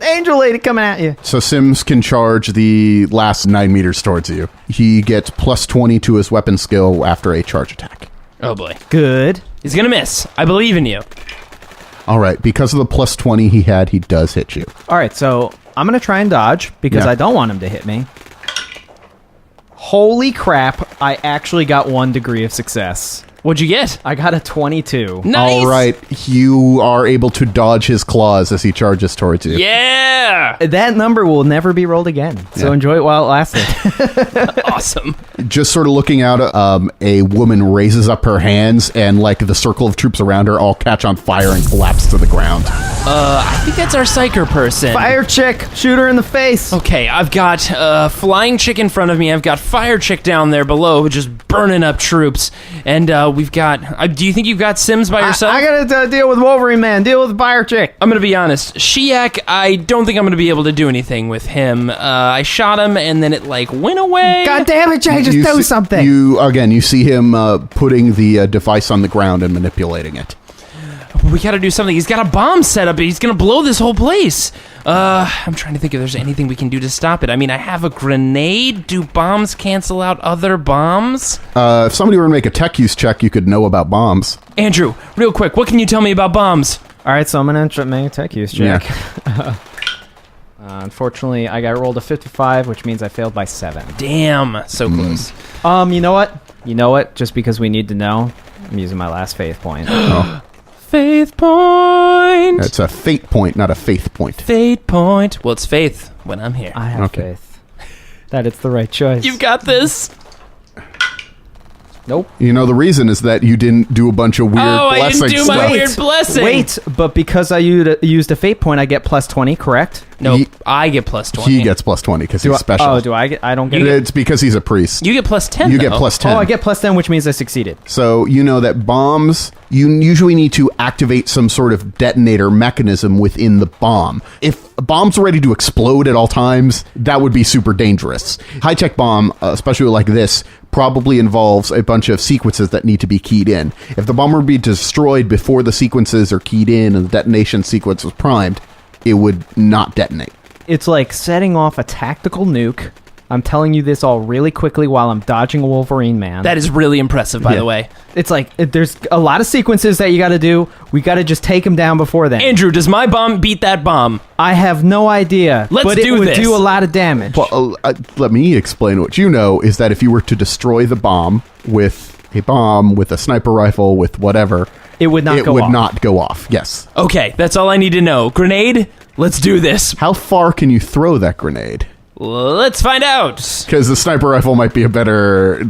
S5: angel lady coming at you.
S4: So Sims can charge the last 9 meters towards you. He gets plus 20 to his weapon skill after a charge attack.
S3: Oh, boy.
S5: Good.
S3: He's gonna miss. I believe in you.
S4: All right, because of the plus 20 he had, he does hit you.
S5: All right, so I'm going to try and dodge because I don't want him to hit me. Holy crap, I actually got 1 degree of success.
S3: What'd you get?
S5: I got a 22.
S3: Nice.
S4: All right, you are able to dodge his claws as he charges towards you.
S3: Yeah.
S5: That number will never be rolled again, so enjoy it while it lasted.
S3: Awesome.
S4: Just sort of looking out, a woman raises up her hands, and like the circle of troops around her all catch on fire and collapse to the ground.
S3: I think that's our psyker person.
S5: Fire chick, shoot her in the face.
S3: Okay, I've got flying chick in front of me. I've got fire chick down there below, just burning up troops. And we've got... do you think you've got Sims by yourself?
S5: I gotta deal with Wolverine man, deal with fire chick.
S3: I'm gonna be honest. Sheyak, I don't think I'm gonna be able to do anything with him. I shot him, and then it, went away.
S5: God damn it, Jay, just do something.
S4: You see him putting the device on the ground and manipulating it.
S3: We gotta do something. He's got a bomb set up. He's gonna blow this whole place. I'm trying to think if there's anything we can do to stop it. I mean, I have a grenade. Do bombs cancel out other bombs?
S4: If somebody were to make a tech use check, you could know about bombs.
S3: Andrew, real quick, what can you tell me about bombs?
S5: All right, so I'm gonna make a tech use check.
S4: Yeah.
S5: Unfortunately, I got rolled a 55, which means I failed by 7.
S3: Damn, so close.
S5: You know what? Just because we need to know, I'm using my last faith point.
S3: Faith point.
S4: It's a fate point, not a faith point.
S3: Fate point. Well, it's faith when I'm here.
S5: I have faith that it's the right choice.
S3: You've got this.
S5: Nope.
S4: You know, the reason is that you didn't do a bunch of weird blessing
S3: I didn't do
S4: stuff.
S3: my weird blessing.
S5: Wait, but because I used a fate point, I get plus 20, correct?
S3: Nope, I get plus 20.
S4: He gets plus 20 because he's special.
S5: Oh, do I get? I don't get
S4: It's because he's a priest.
S3: You get plus 10,
S4: You get plus 10.
S5: Oh, I get plus 10, which means I succeeded.
S4: So you know that bombs, you usually need to activate some sort of detonator mechanism within the bomb. If a bomb's ready to explode at all times, that would be super dangerous. High-tech bomb, especially like this, probably involves a bunch of sequences that need to be keyed in. If the bomb were to be destroyed before the sequences are keyed in and the detonation sequence was primed, it would not detonate.
S5: It's like setting off a tactical nuke. I'm telling you this all really quickly while I'm dodging a Wolverine Man.
S3: That is really impressive, by the way.
S5: It's like, there's a lot of sequences that you got to do. We got to just take him down before then.
S3: Andrew, does my bomb beat that bomb?
S5: I have no idea.
S3: Let's
S5: but
S3: do
S5: it would
S3: this.
S5: do a lot of damage.
S4: Well, let me explain. What you know is that if you were to destroy the bomb with a sniper rifle, with whatever,
S5: it would not go off.
S4: not go off. Yes.
S3: Okay, that's all I need to know. Grenade, let's do this.
S4: How far can you throw that grenade?
S3: Let's find out.
S4: Because the sniper rifle might be a better...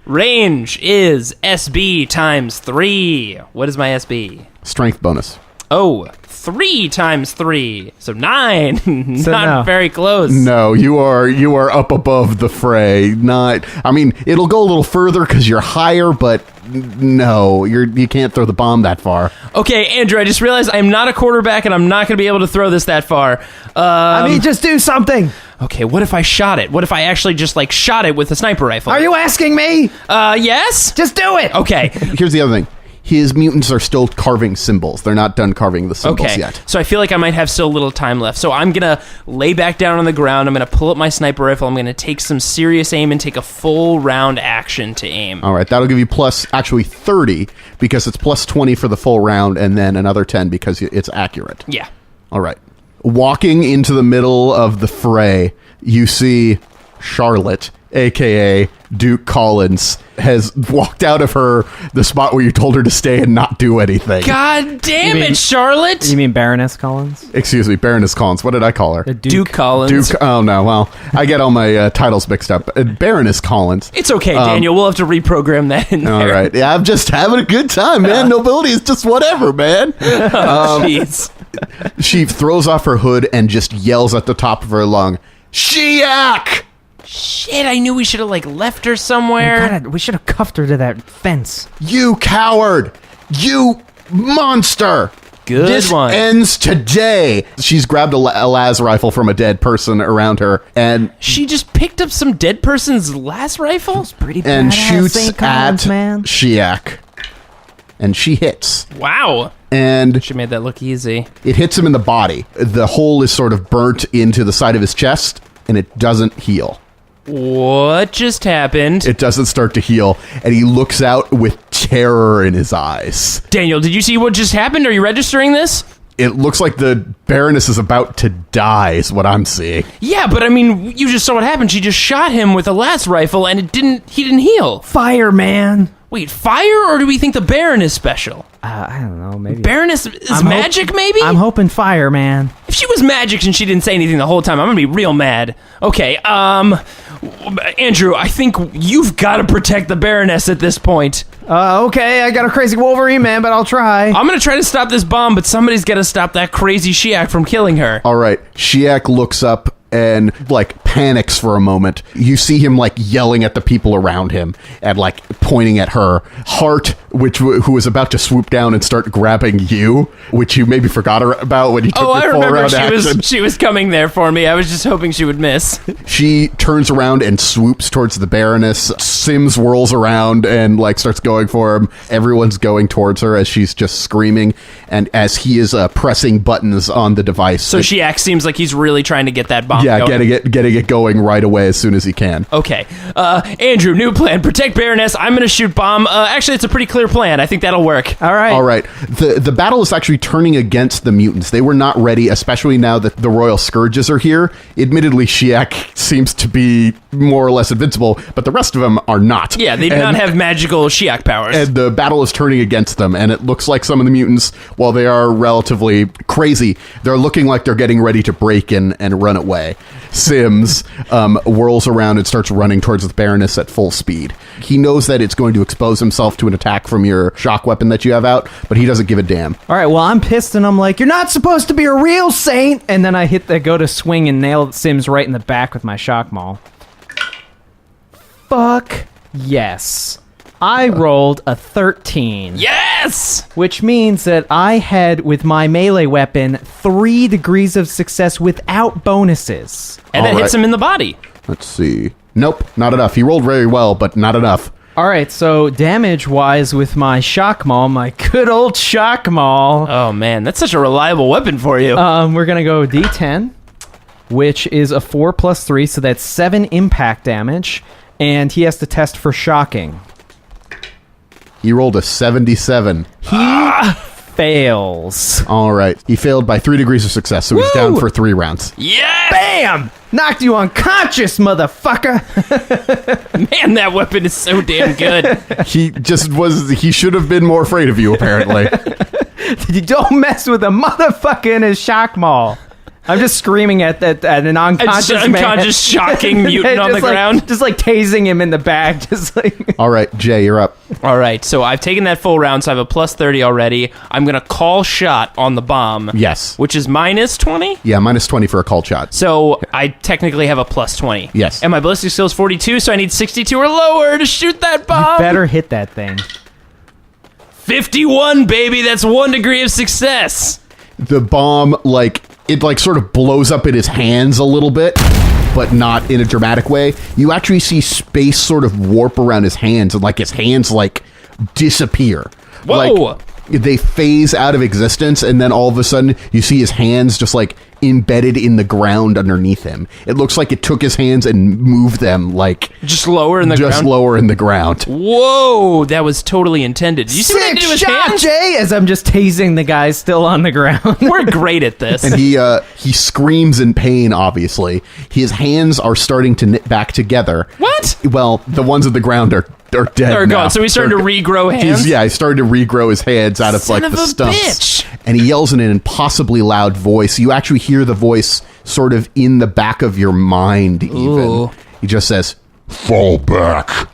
S3: Range is SB times 3. What is my SB?
S4: Strength bonus.
S3: Oh, 3 times 3. So 9.
S5: So
S3: Not
S5: no.
S3: very close.
S4: No, you are up above the fray. It'll go a little further because you're higher, but no, you can't throw the bomb that far.
S3: Okay, Andrew, I just realized I'm not a quarterback and I'm not going to be able to throw this that far.
S5: Just do something.
S3: Okay, what if I shot it? What if I actually just, shot it with a sniper rifle?
S5: Are you asking me?
S3: Yes?
S5: Just do it.
S3: Okay.
S4: Here's the other thing. His mutants are still carving symbols. They're not done carving the symbols yet.
S3: So I feel like I might have still a little time left. So I'm going to lay back down on the ground. I'm going to pull up my sniper rifle. I'm going to take some serious aim and take a full round action to aim.
S4: All right, that'll give you actually 30 because it's plus 20 for the full round and then another 10 because it's accurate.
S3: Yeah.
S4: All right. Walking into the middle of the fray, you see Charlotte, a.k.a. Duke Collins, has walked out of the spot where you told her to stay and not do anything.
S3: God damn it, Charlotte!
S5: You mean Baroness Collins?
S4: Excuse me, Baroness Collins. What did I call her?
S3: Duke Collins.
S4: Duke. Oh, no. Well, I get all my titles mixed up. Baroness Collins.
S3: It's okay, Daniel. We'll have to reprogram that in there.
S4: All right. Yeah, I'm just having a good time, man. Nobility is just whatever, man.
S3: Jeez.
S4: She throws off her hood and just yells at the top of her lung, Sheyak!
S3: Shit, I knew we should have, left her somewhere.
S5: God, we should have cuffed her to that fence.
S4: You coward! You monster!
S3: Good
S4: this
S3: one.
S4: ends today. She's grabbed a las rifle from a dead person around her and
S3: She just picked up some dead person's last rifle?
S5: Pretty
S4: and
S5: badass,
S4: shoots
S5: St.
S4: at
S5: Collins, man.
S4: Sheyak. And she hits.
S3: Wow.
S4: And
S3: She made that look easy.
S4: it hits him in the body. The hole is sort of burnt into the side of his chest, and it doesn't heal.
S3: What just happened?
S4: It doesn't start to heal, and he looks out with terror in his eyes.
S3: Daniel, did you see what just happened? Are you registering this?
S4: It looks like the Baroness is about to die, is what I'm seeing.
S3: Yeah, but you just saw what happened. She just shot him with a las rifle, and he didn't heal.
S5: Fire, man.
S3: Wait, fire, or do we think the Baron is special?
S5: I don't know, maybe.
S3: Baroness is magic, maybe?
S5: I'm hoping fire, man.
S3: If she was magic and she didn't say anything the whole time, I'm gonna be real mad. Okay, Andrew, I think you've got to protect the Baroness at this point.
S5: Okay, I got a crazy Wolverine, man, but I'll try.
S3: I'm gonna try to stop this bomb, but somebody's gotta stop that crazy Sheyak from killing her.
S4: All right, Sheyak looks up and panics for a moment. You see him yelling at the people around him and pointing at her. Hart, who was about to swoop down and start grabbing you, which you maybe forgot about when you took
S3: I
S4: your full
S3: remember
S4: round action.
S3: she was coming there for me. I was just hoping she would miss.
S4: She turns around and swoops towards the Baroness. Sims whirls around and starts going for him. Everyone's going towards her as she's just screaming and as he is pressing buttons on the device.
S3: So Sheyak seems like he's really trying to get that bomb
S4: yeah,
S3: going.
S4: getting it going right away as soon as he can.
S3: Okay. Andrew, new plan. Protect Baroness. I'm going to shoot bomb. Actually, it's a pretty clear plan. I think that'll work.
S5: All right.
S4: The battle is actually turning against the mutants. They were not ready, especially now that the Royal Scourges are here. Admittedly, Sheyak seems to be more or less invincible, but the rest of them are not.
S3: Yeah, they do not have magical Sheyak powers.
S4: And the battle is turning against them, and it looks like some of the mutants, while they are relatively crazy, they're looking like they're getting ready to break in and run away. Sims whirls around and starts running towards the Baroness at full speed. He knows that it's going to expose himself to an attack from your shock weapon that you have out, but he doesn't give a damn.
S5: All right, well, I'm pissed, and I'm like, you're not supposed to be a real saint! And then I go to swing and nail Sims right in the back with my shock maul. Fuck yes. I rolled a 13.
S3: Yes!
S5: Which means that I had, with my melee weapon, 3 degrees of success without bonuses.
S3: And that
S4: All
S3: hits
S4: right.
S3: him in the body.
S4: Let's see. Nope, not enough. He rolled very well, but not enough.
S5: All right, so damage-wise with my shock maul, my good old shock maul,
S3: Oh, man. That's such a reliable weapon for you.
S5: we're going to go D10. which is a 4 plus 3, so that's 7 impact damage, and he has to test for shocking.
S4: He rolled a 77.
S5: Fails.
S4: All right. He failed by 3 degrees of success, so he's down for 3 rounds.
S3: Yes!
S5: Bam! Knocked you unconscious, motherfucker!
S3: Man, that weapon is so damn good.
S4: He should have been more afraid of you, apparently.
S5: You don't mess with a motherfucker in his shock mall. I'm just screaming at an unconscious man.
S3: Shocking mutant on the ground.
S5: Just like tasing him in the back. Just like.
S4: All right, Jay, you're up.
S3: All right, so I've taken that full round, so I have a plus 30 already. I'm going to call shot on the bomb.
S4: Yes.
S3: Which is minus 20?
S4: Yeah, minus 20 for a call shot.
S3: So I technically have a plus 20.
S4: Yes.
S3: And my ballistic skill is 42, so I need 62 or lower to shoot that bomb.
S5: Better hit that thing.
S3: 51, baby. That's 1 degree of success.
S4: The bomb, it sort of blows up in his hands a little bit, but not in a dramatic way. You actually see space sort of warp around his hands, and his hands disappear.
S3: Whoa!
S4: They phase out of existence, and then all of a sudden you see his hands just embedded in the ground underneath him. It looks like it took his hands and moved them
S3: just lower in the ground.
S4: Just lower in the ground.
S3: Whoa, that was totally intended. Did you see what I did to his hands?
S5: Jay, as I'm just tasing the guy still on the ground.
S3: We're great at this.
S4: And he screams in pain, obviously. His hands are starting to knit back together.
S3: What?
S4: Well, the ones at the ground are dead.
S3: They're
S4: now.
S3: gone. So he's starting to regrow hands?
S4: He started to regrow his hands out of
S3: Son of
S4: the
S3: a
S4: stumps.
S3: bitch.
S4: And he yells in an impossibly loud voice. You actually hear the voice sort of in the back of your mind, even.
S3: Ooh.
S4: He just says,
S6: "Fall back.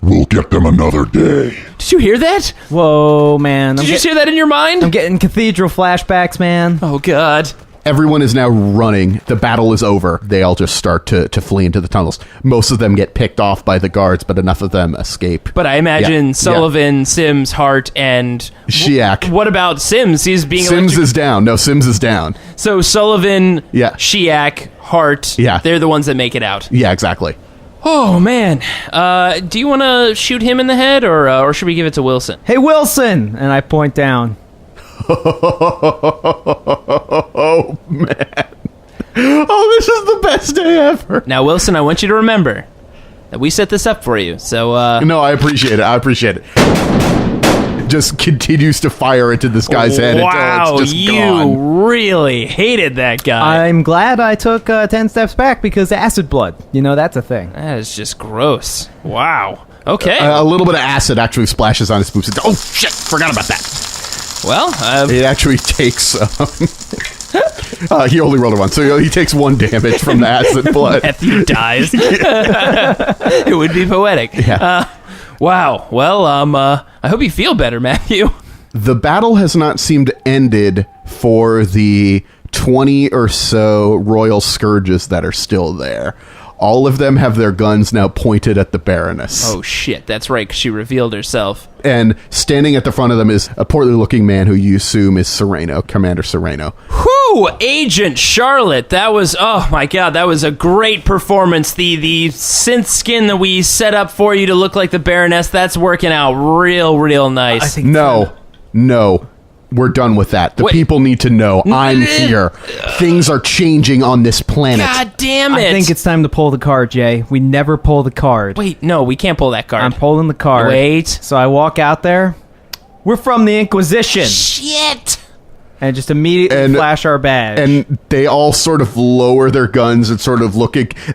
S6: We'll get them another day."
S3: Did you hear that?
S5: Whoa, man.
S3: Did you just hear that in your mind?
S5: I'm getting cathedral flashbacks, man.
S3: Oh, God.
S4: everyone is now running. The battle is over. They all just start to flee into the tunnels. Most of them get picked off by the guards, but enough of them escape.
S3: But I imagine
S4: Yeah.
S3: Sullivan, Sims, Hart, and...
S4: Sheyak.
S3: What about Sims? He's being...
S4: Sims is down. No, Sims is down.
S3: So Sullivan,
S4: Yeah.
S3: Sheyak, Hart,
S4: Yeah.
S3: they're the ones that make it out.
S4: Yeah, exactly.
S3: Oh, man. Do you want to shoot him in the head, or should we give it to Wilson?
S5: Hey, Wilson! And I point down.
S4: Oh, man. Oh, this is the best day ever.
S3: Now, Wilson, I want you to remember that we set this up for you, so...
S4: No, I appreciate it. I appreciate it. Just continues to fire into this guy's head until it's just
S3: you
S4: gone.
S3: really hated that guy.
S5: I'm glad I took 10 steps back because acid blood. You know, that's a thing.
S3: That is just gross. Wow. Okay.
S4: A little bit of acid actually splashes on his boots. Oh, shit. Forgot about that.
S3: Well,
S4: It actually takes... he only rolled a 1, so he takes 1 damage from the acid blood.
S3: Matthew dies. It would be poetic.
S4: Yeah.
S3: Wow. Well, I hope you feel better, Matthew.
S4: The battle has not seemed ended for the 20 or so royal scourges that are still there. All of them have their guns now pointed at the Baroness.
S3: Oh, shit. That's right, 'cause she revealed herself.
S4: And standing at the front of them is a portly-looking man who you assume is Sereno, Commander Sereno.
S3: Whew! Agent Charlotte. That was, oh my god, that was a great performance. The synth skin that we set up for you to look like the Baroness, that's working out real nice.
S4: No. We're done with that. The
S3: Wait.
S4: people need to know I'm here. Things are changing on this planet.
S3: God damn it.
S5: I think it's time to pull the card, Jay. We never pull the card.
S3: Wait, no, we can't pull that card.
S5: I'm pulling the card.
S3: Wait.
S5: So I walk out there. We're from the Inquisition.
S3: Shit!
S5: And just immediately
S4: And-
S5: flash our badge.
S4: And they all sort of lower their guns and sort of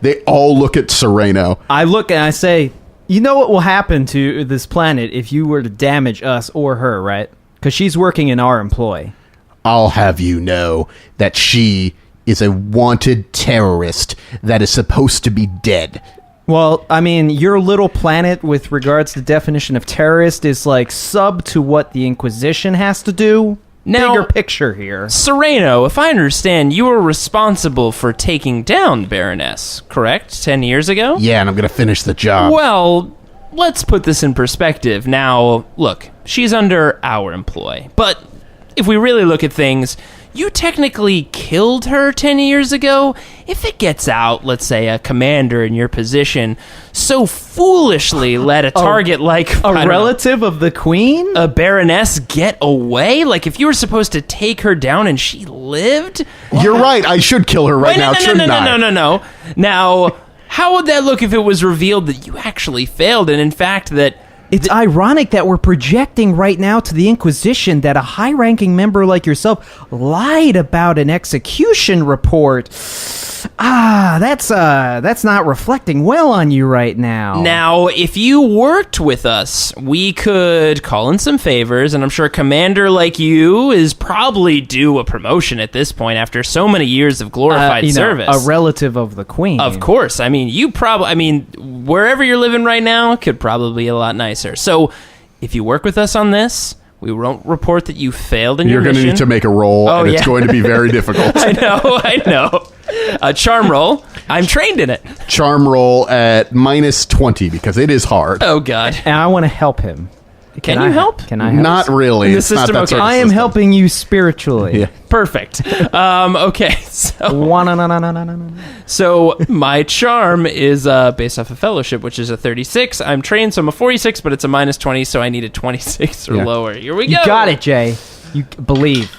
S4: they all look at Sereno.
S5: I look and I say, you know what will happen to this planet if you were to damage us or her, right? Because she's working in our employ.
S4: I'll have you know that she is a wanted terrorist that is supposed to be dead.
S5: Well, I mean, your little planet with regards to definition of terrorist is like sub to what the Inquisition has to do.
S3: Now-
S5: Bigger picture here.
S3: Sereno, if I understand, you were responsible for taking down Baroness, correct? 10 years ago?
S4: Yeah, and I'm going to finish the job.
S3: Well, let's put this in perspective. Now, look, she's under our employ. But if we really look at things, you technically killed her 10 years ago. If it gets out, let's say a commander in your position so foolishly let a target like
S5: A relative of the queen?
S3: a baroness get away? Like, if you were supposed to take her down and she lived?
S4: You're right. I should kill her right now, shouldn't I?
S3: No. Now, how would that look if it was revealed that you actually failed, and in fact that...
S5: It's ironic that we're projecting right now to the Inquisition that a high-ranking member like yourself lied about an execution report. That's not reflecting well on you right now.
S3: Now, if you worked with us, we could call in some favors, and I'm sure a commander like you is probably due a promotion at this point after so many years of glorified service.
S5: A relative of the queen.
S3: Of course. I mean, wherever you're living right now could probably be a lot nicer. So, if you work with us on this, we won't report that you failed in your mission.
S4: You're going to need to make a roll, and it's going to be very difficult.
S3: I know. A charm roll. I'm trained in it.
S4: Charm roll at -20 because it is hard.
S3: Oh, God.
S5: And I want to help him.
S3: Can you help?
S5: Can I help?
S4: Not really.
S3: In the
S4: It's not
S3: system,
S4: that
S3: okay.
S4: sort of
S5: I am
S4: system.
S5: helping you spiritually.
S4: Yeah.
S3: Perfect. Okay, so...
S5: No.
S3: So my charm is based off of fellowship, which is a 36. I'm trained, so I'm a 46, but it's a -20, so I need a 26 or
S4: Yeah.
S3: lower. Here we go.
S5: You got it, Jay. You believe.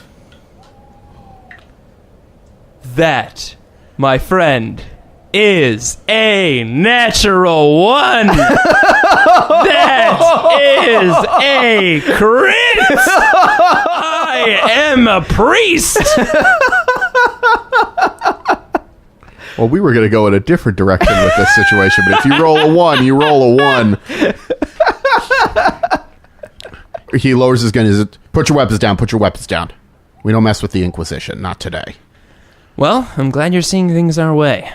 S3: That, my friend, is a natural one. That is a crit. I am a priest.
S4: Well, we were going to go in a different direction with this situation, but if you roll a 1, you roll a 1. He lowers his gun. He says, put your weapons down. Put your weapons down. We don't mess with the Inquisition. Not today.
S3: Well, I'm glad you're seeing things our way.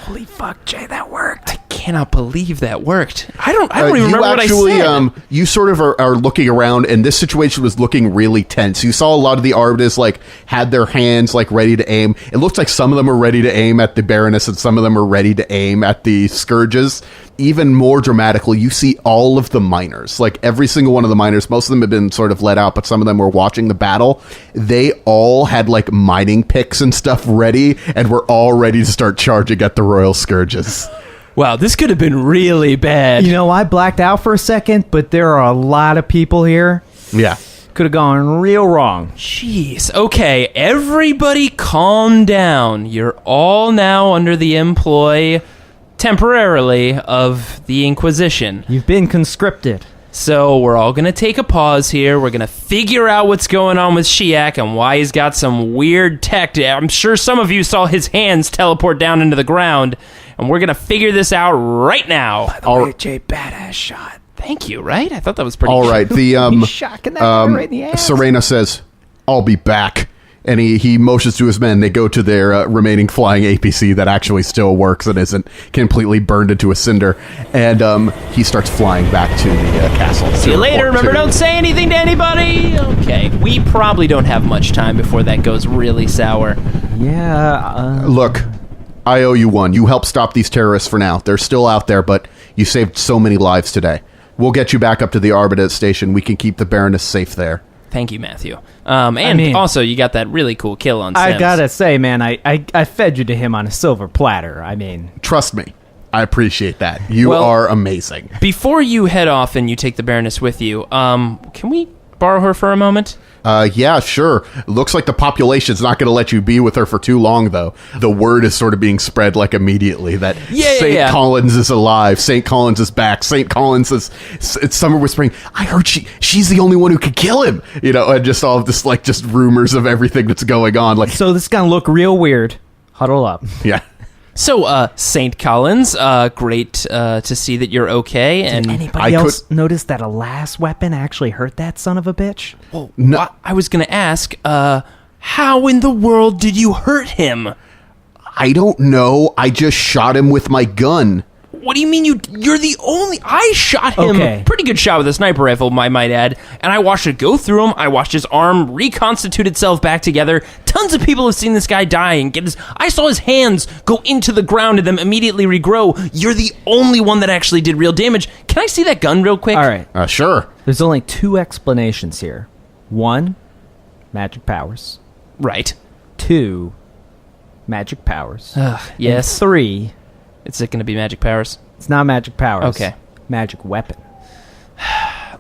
S5: Holy fuck, Jay, that worked.
S3: I cannot believe that worked. I don't even remember what I said.
S4: You sort of are looking around, and this situation was looking really tense. You saw a lot of the Arbiters had their hands ready to aim. It looks like some of them are ready to aim at the Baroness, and some of them are ready to aim at the Scourges. Even more dramatically, you see all of the miners, every single one of the miners. Most of them have been sort of let out, but some of them were watching the battle. They all had mining picks and stuff ready, and were all ready to start charging at the Royal Scourges.
S3: Wow, this could have been really bad.
S5: You know, I blacked out for a second, but there are a lot of people here.
S4: Yeah.
S5: Could have gone real wrong.
S3: Jeez. Okay, everybody calm down. You're all now under the employ, temporarily, of the Inquisition.
S5: You've been conscripted.
S3: So we're all going to take a pause here. We're going to figure out what's going on with Sheyak and why he's got some weird tech. I'm sure some of you saw his hands teleport down into the ground, and we're going to figure this out right now.
S5: By the way, Jay, badass shot.
S3: Thank you, right? I thought that was pretty
S4: All
S3: good.
S4: right. The
S5: He's shocking that guy right in the ass.
S4: Serena says, "I'll be back." And he motions to his men. They go to their remaining flying APC that actually still works and isn't completely burned into a cinder. And he starts flying back to the castle.
S3: See you later. Remember, don't say anything to anybody. Okay, we probably don't have much time before that goes really sour.
S5: Yeah.
S4: Look, I owe you one. You helped stop these terrorists for now. They're still out there, but you saved so many lives today. We'll get you back up to the Arbiters station. We can keep the Baroness safe there.
S3: Thank you, Matthew. And also, you got that really cool kill on Sims.
S5: I gotta say, man, I fed you to him on a silver platter. I mean...
S4: Trust me. I appreciate that. You are amazing.
S3: Before you head off and you take the Baroness with you, can we borrow her for a moment?
S4: Yeah, sure. Looks like the population's not going to let you be with her for too long, though. The word is sort of being spread immediately that St. Collins is alive. St. Collins is back. St. Collins is... Some are whispering, I heard she's the only one who could kill him. And just all of this, just rumors of everything that's going on.
S5: So this is going to look real weird. Huddle up.
S4: Yeah.
S3: So, St. Collins, great to see that you're okay. And
S5: Did anybody else notice that a last weapon actually hurt that son of a bitch?
S3: Well, no. I was going to ask, how in the world did you hurt him?
S4: I don't know. I just shot him with my gun.
S3: What do you mean you're the only... I shot him.
S5: Okay.
S3: Pretty good shot with a sniper rifle, I might add. And I watched it go through him. I watched his arm reconstitute itself back together. Tons of people have seen this guy die and get his... I saw his hands go into the ground and then immediately regrow. You're the only one that actually did real damage. Can I see that gun real quick?
S5: All right.
S4: Sure.
S5: There's only two explanations here. One, magic powers.
S3: Right.
S5: 2, magic powers.
S3: Yes.
S5: And 3,
S3: Is it going to be magic powers?
S5: it's not magic powers.
S3: Okay.
S5: Magic weapon.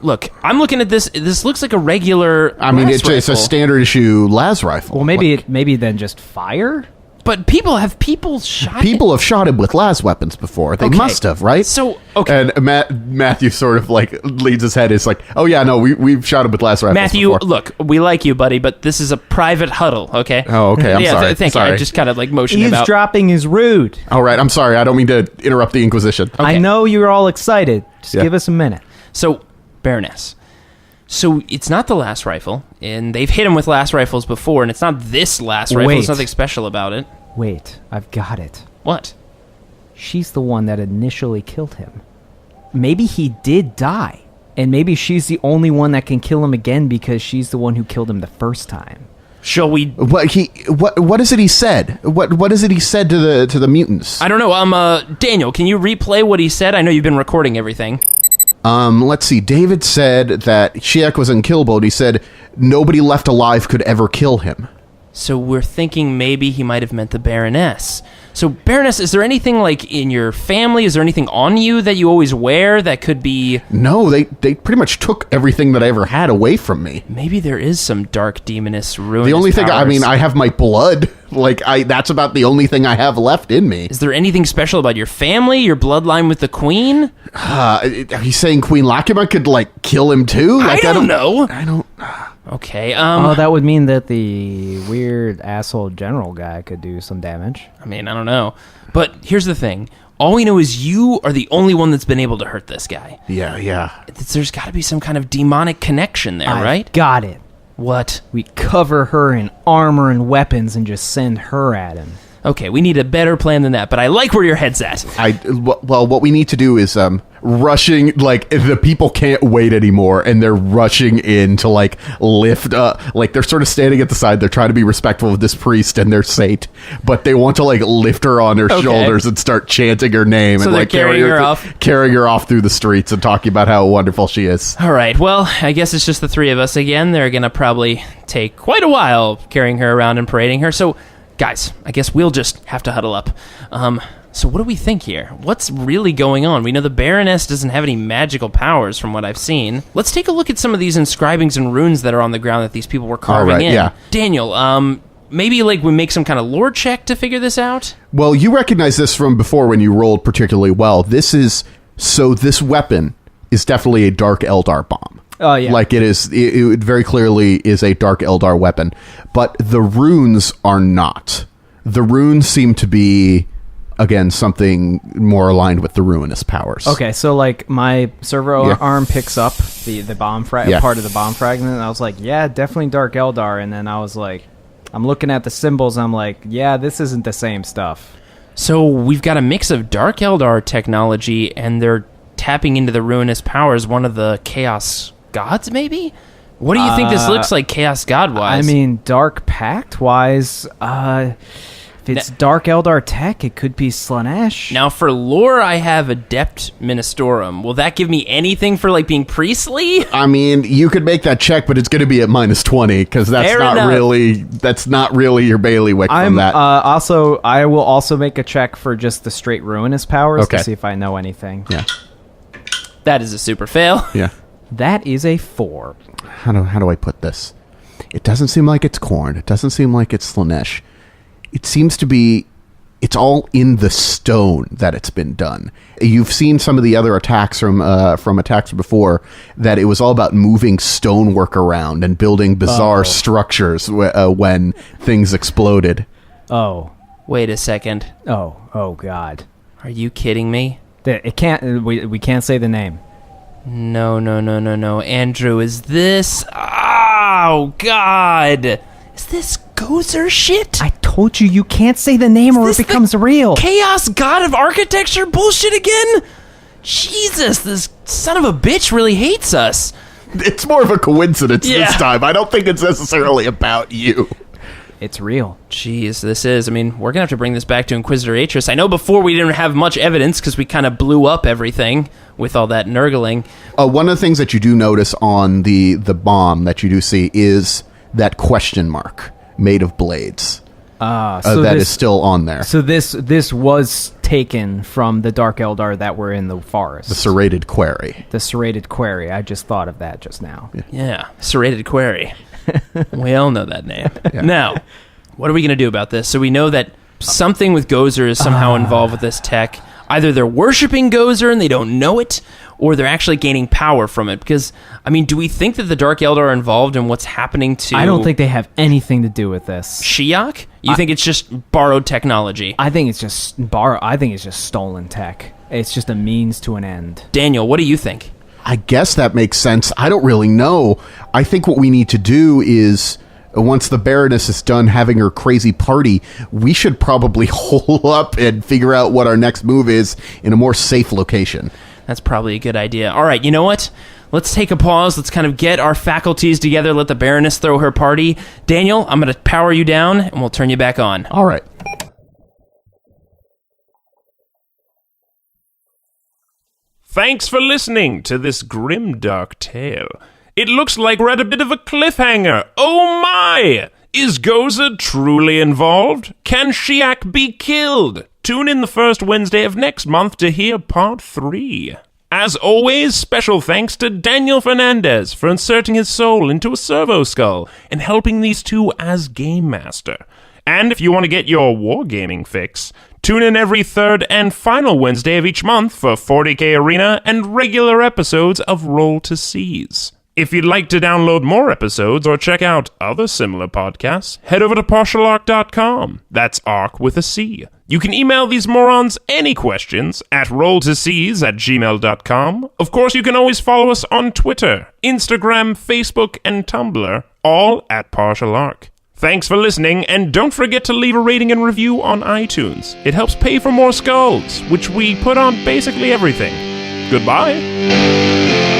S3: Look, I'm looking at this. This looks like a regular.
S4: I mean, it's a
S3: rifle.
S4: standard issue las rifle.
S5: Well, maybe then just fire?
S3: But people have shot.
S4: People have shot him with las weapons before. They
S3: Okay.
S4: must have, right?
S3: So okay,
S4: And Matthew sort of like leads his head. It's like, oh yeah, no, we've shot him with las rifles
S3: Matthew,
S4: before.
S3: look, we like you, buddy, but this is a private huddle, okay?
S4: Oh, okay, I'm sorry.
S3: Thank you.
S4: Sorry.
S3: I just kind of like motioned him out.
S5: Eavesdropping is rude.
S4: All right, I'm sorry. I don't mean to interrupt the Inquisition.
S5: I know you're all excited. Just
S4: Yeah.
S5: give us a minute.
S3: So, Baroness. So it's not the last rifle, and they've hit him with last rifles before, and it's not this last rifle.
S5: Wait.
S3: There's nothing special about it.
S5: Wait, I've got it.
S3: What?
S5: She's the one that initially killed him. Maybe he did die. And maybe she's the only one that can kill him again because she's the one who killed him the first time.
S3: Shall we?
S4: What is it he said? What is it he said to the mutants?
S3: I don't know. Daniel, can you replay what he said? I know you've been recording everything.
S4: Let's see. David said that Sheyak was unkillable. And he said nobody left alive could ever kill him.
S3: So we're thinking maybe he might have meant the Baroness. So, Baroness, is there anything, like, in your family? Is there anything on you that you always wear that could be...
S4: No, they pretty much took everything that I ever had away from me.
S3: Maybe there is some dark demoness ruinous
S4: The only thing, I
S3: powers.
S4: mean, I have my blood. That's about the only thing I have left in me.
S3: Is there anything special about your family, your bloodline with the Queen?
S4: Are you saying Queen Lachima could, kill him too?
S3: I don't know.
S4: I don't...
S3: Okay,
S5: Oh, that would mean that the weird asshole general guy could do some damage.
S3: I mean, I don't know. But here's the thing. All we know is you are the only one that's been able to hurt this guy.
S4: Yeah.
S3: There's got to be some kind of demonic connection there, right?
S5: Got it.
S3: What?
S5: We cover her in armor and weapons and just send her at him.
S3: Okay, we need a better plan than that, but I like where your head's at.
S4: Well, what we need to do is rushing, the people can't wait anymore, and they're rushing in to lift up, they're sort of standing at the side. They're trying to be respectful of this priest and their saint, but they want to lift her on their shoulders and start chanting her name,
S3: So
S4: and
S3: they're carrying her off
S4: through the streets and talking about how wonderful she is.
S3: All right, well, I guess it's just the three of us again. They're going to probably take quite a while carrying her around and parading her, so... Guys, I guess we'll just have to huddle up. So what do we think here? What's really going on? We know the Baroness doesn't have any magical powers from what I've seen. Let's take a look at some of these inscribings and runes that are on the ground that these people were carving in.
S4: Yeah.
S3: Daniel, maybe we make some kind of lore check to figure this out?
S4: Well, you recognize this from before when you rolled particularly well. This weapon is definitely a Dark Eldar bomb.
S5: Oh, yeah.
S4: It very clearly is a Dark Eldar weapon, but the runes are not. The runes seem to be, again, something more aligned with the ruinous powers.
S5: Okay, so my servo arm picks up the bomb part of the bomb fragment, and I was like, yeah, definitely Dark Eldar, and then I was like, I'm looking at the symbols, I'm like, yeah, this isn't the same stuff.
S3: So we've got a mix of Dark Eldar technology, and they're tapping into the ruinous powers, one of the Chaos Gods, maybe? What do you think this looks like, Chaos God-wise?
S5: I mean, Dark Pact-wise, if it's Dark Eldar tech, it could be Slanesh.
S3: Now, for lore, I have Adept Ministorum. Will that give me anything for, being priestly?
S4: I mean, you could make that check, but it's going to be at -20, because that's not really your bailiwick from that.
S5: I will also make a check for just the straight ruinous powers
S4: Okay.
S5: to see if I know anything.
S4: Yeah.
S3: That is a super fail.
S4: Yeah.
S5: That is a 4.
S4: How do I put this? It doesn't seem like it's Khorne. It doesn't seem like it's Slanesh. It seems to be... It's all in the stone that it's been done. You've seen some of the other attacks from attacks before, that it was all about moving stonework around and building bizarre structures when things exploded.
S5: Oh.
S3: Wait a second.
S5: Oh, God.
S3: Are you kidding me?
S5: It can't... We can't say the name.
S3: No. Andrew, is this... Oh, God. Is this Gozer shit?
S5: I told you can't say the name or it becomes real.
S3: Chaos God of Architecture bullshit again? Jesus, this son of a bitch really hates us.
S4: It's more of a coincidence this time. I don't think it's necessarily about you.
S5: It's real.
S3: Jeez, this is. I mean, we're going to have to bring this back to Inquisitor Atris. I know before we didn't have much evidence because we kind of blew up everything with all that nurgling.
S4: One of the things that you do notice on the bomb that you do see is that question mark made of blades. that is still on there.
S5: So this was taken from the Dark Eldar that were in the forest.
S4: The serrated quarry.
S5: The serrated quarry. I just thought of that just now.
S3: Yeah, serrated quarry. We all know that name. Now, what are we going to do about this? So we know that something with Gozer is somehow involved with this tech. Either they're worshiping Gozer and they don't know it, or they're actually gaining power from it. Because, I mean, do we think that the Dark Eldar are involved in what's happening to...
S5: I don't think they have anything to do with this.
S3: Sheyak? You think it's just borrowed technology?
S5: I think it's just I think it's just stolen tech. It's just a means to an end.
S3: Daniel, what do you think?
S4: I guess that makes sense. I don't really know. I think what we need to do is... Once the Baroness is done having her crazy party, we should probably hole up and figure out what our next move is in a more safe location.
S3: That's probably a good idea. All right, you know what? Let's take a pause. Let's kind of get our faculties together. Let the Baroness throw her party. Daniel, I'm going to power you down, and we'll turn you back on.
S4: All right.
S2: Thanks for listening to this grimdark tale. It looks like we're at a bit of a cliffhanger. Oh my! Is Gozer truly involved? Can Sheyak be killed? Tune in the first Wednesday of next month to hear part 3. As always, special thanks to Daniel Fernandez for inserting his soul into a servo skull and helping these two as Game Master. And if you want to get your wargaming fix, tune in every third and final Wednesday of each month for 40K Arena and regular episodes of Roll to Seize. If you'd like to download more episodes or check out other similar podcasts, head over to partialarc.com. That's arc with a C. You can email these morons any questions at rolltoseize@gmail.com. Of course, you can always follow us on Twitter, Instagram, Facebook, and Tumblr, all at Partial Arc. Thanks for listening, and don't forget to leave a rating and review on iTunes. It helps pay for more skulls, which we put on basically everything. Goodbye.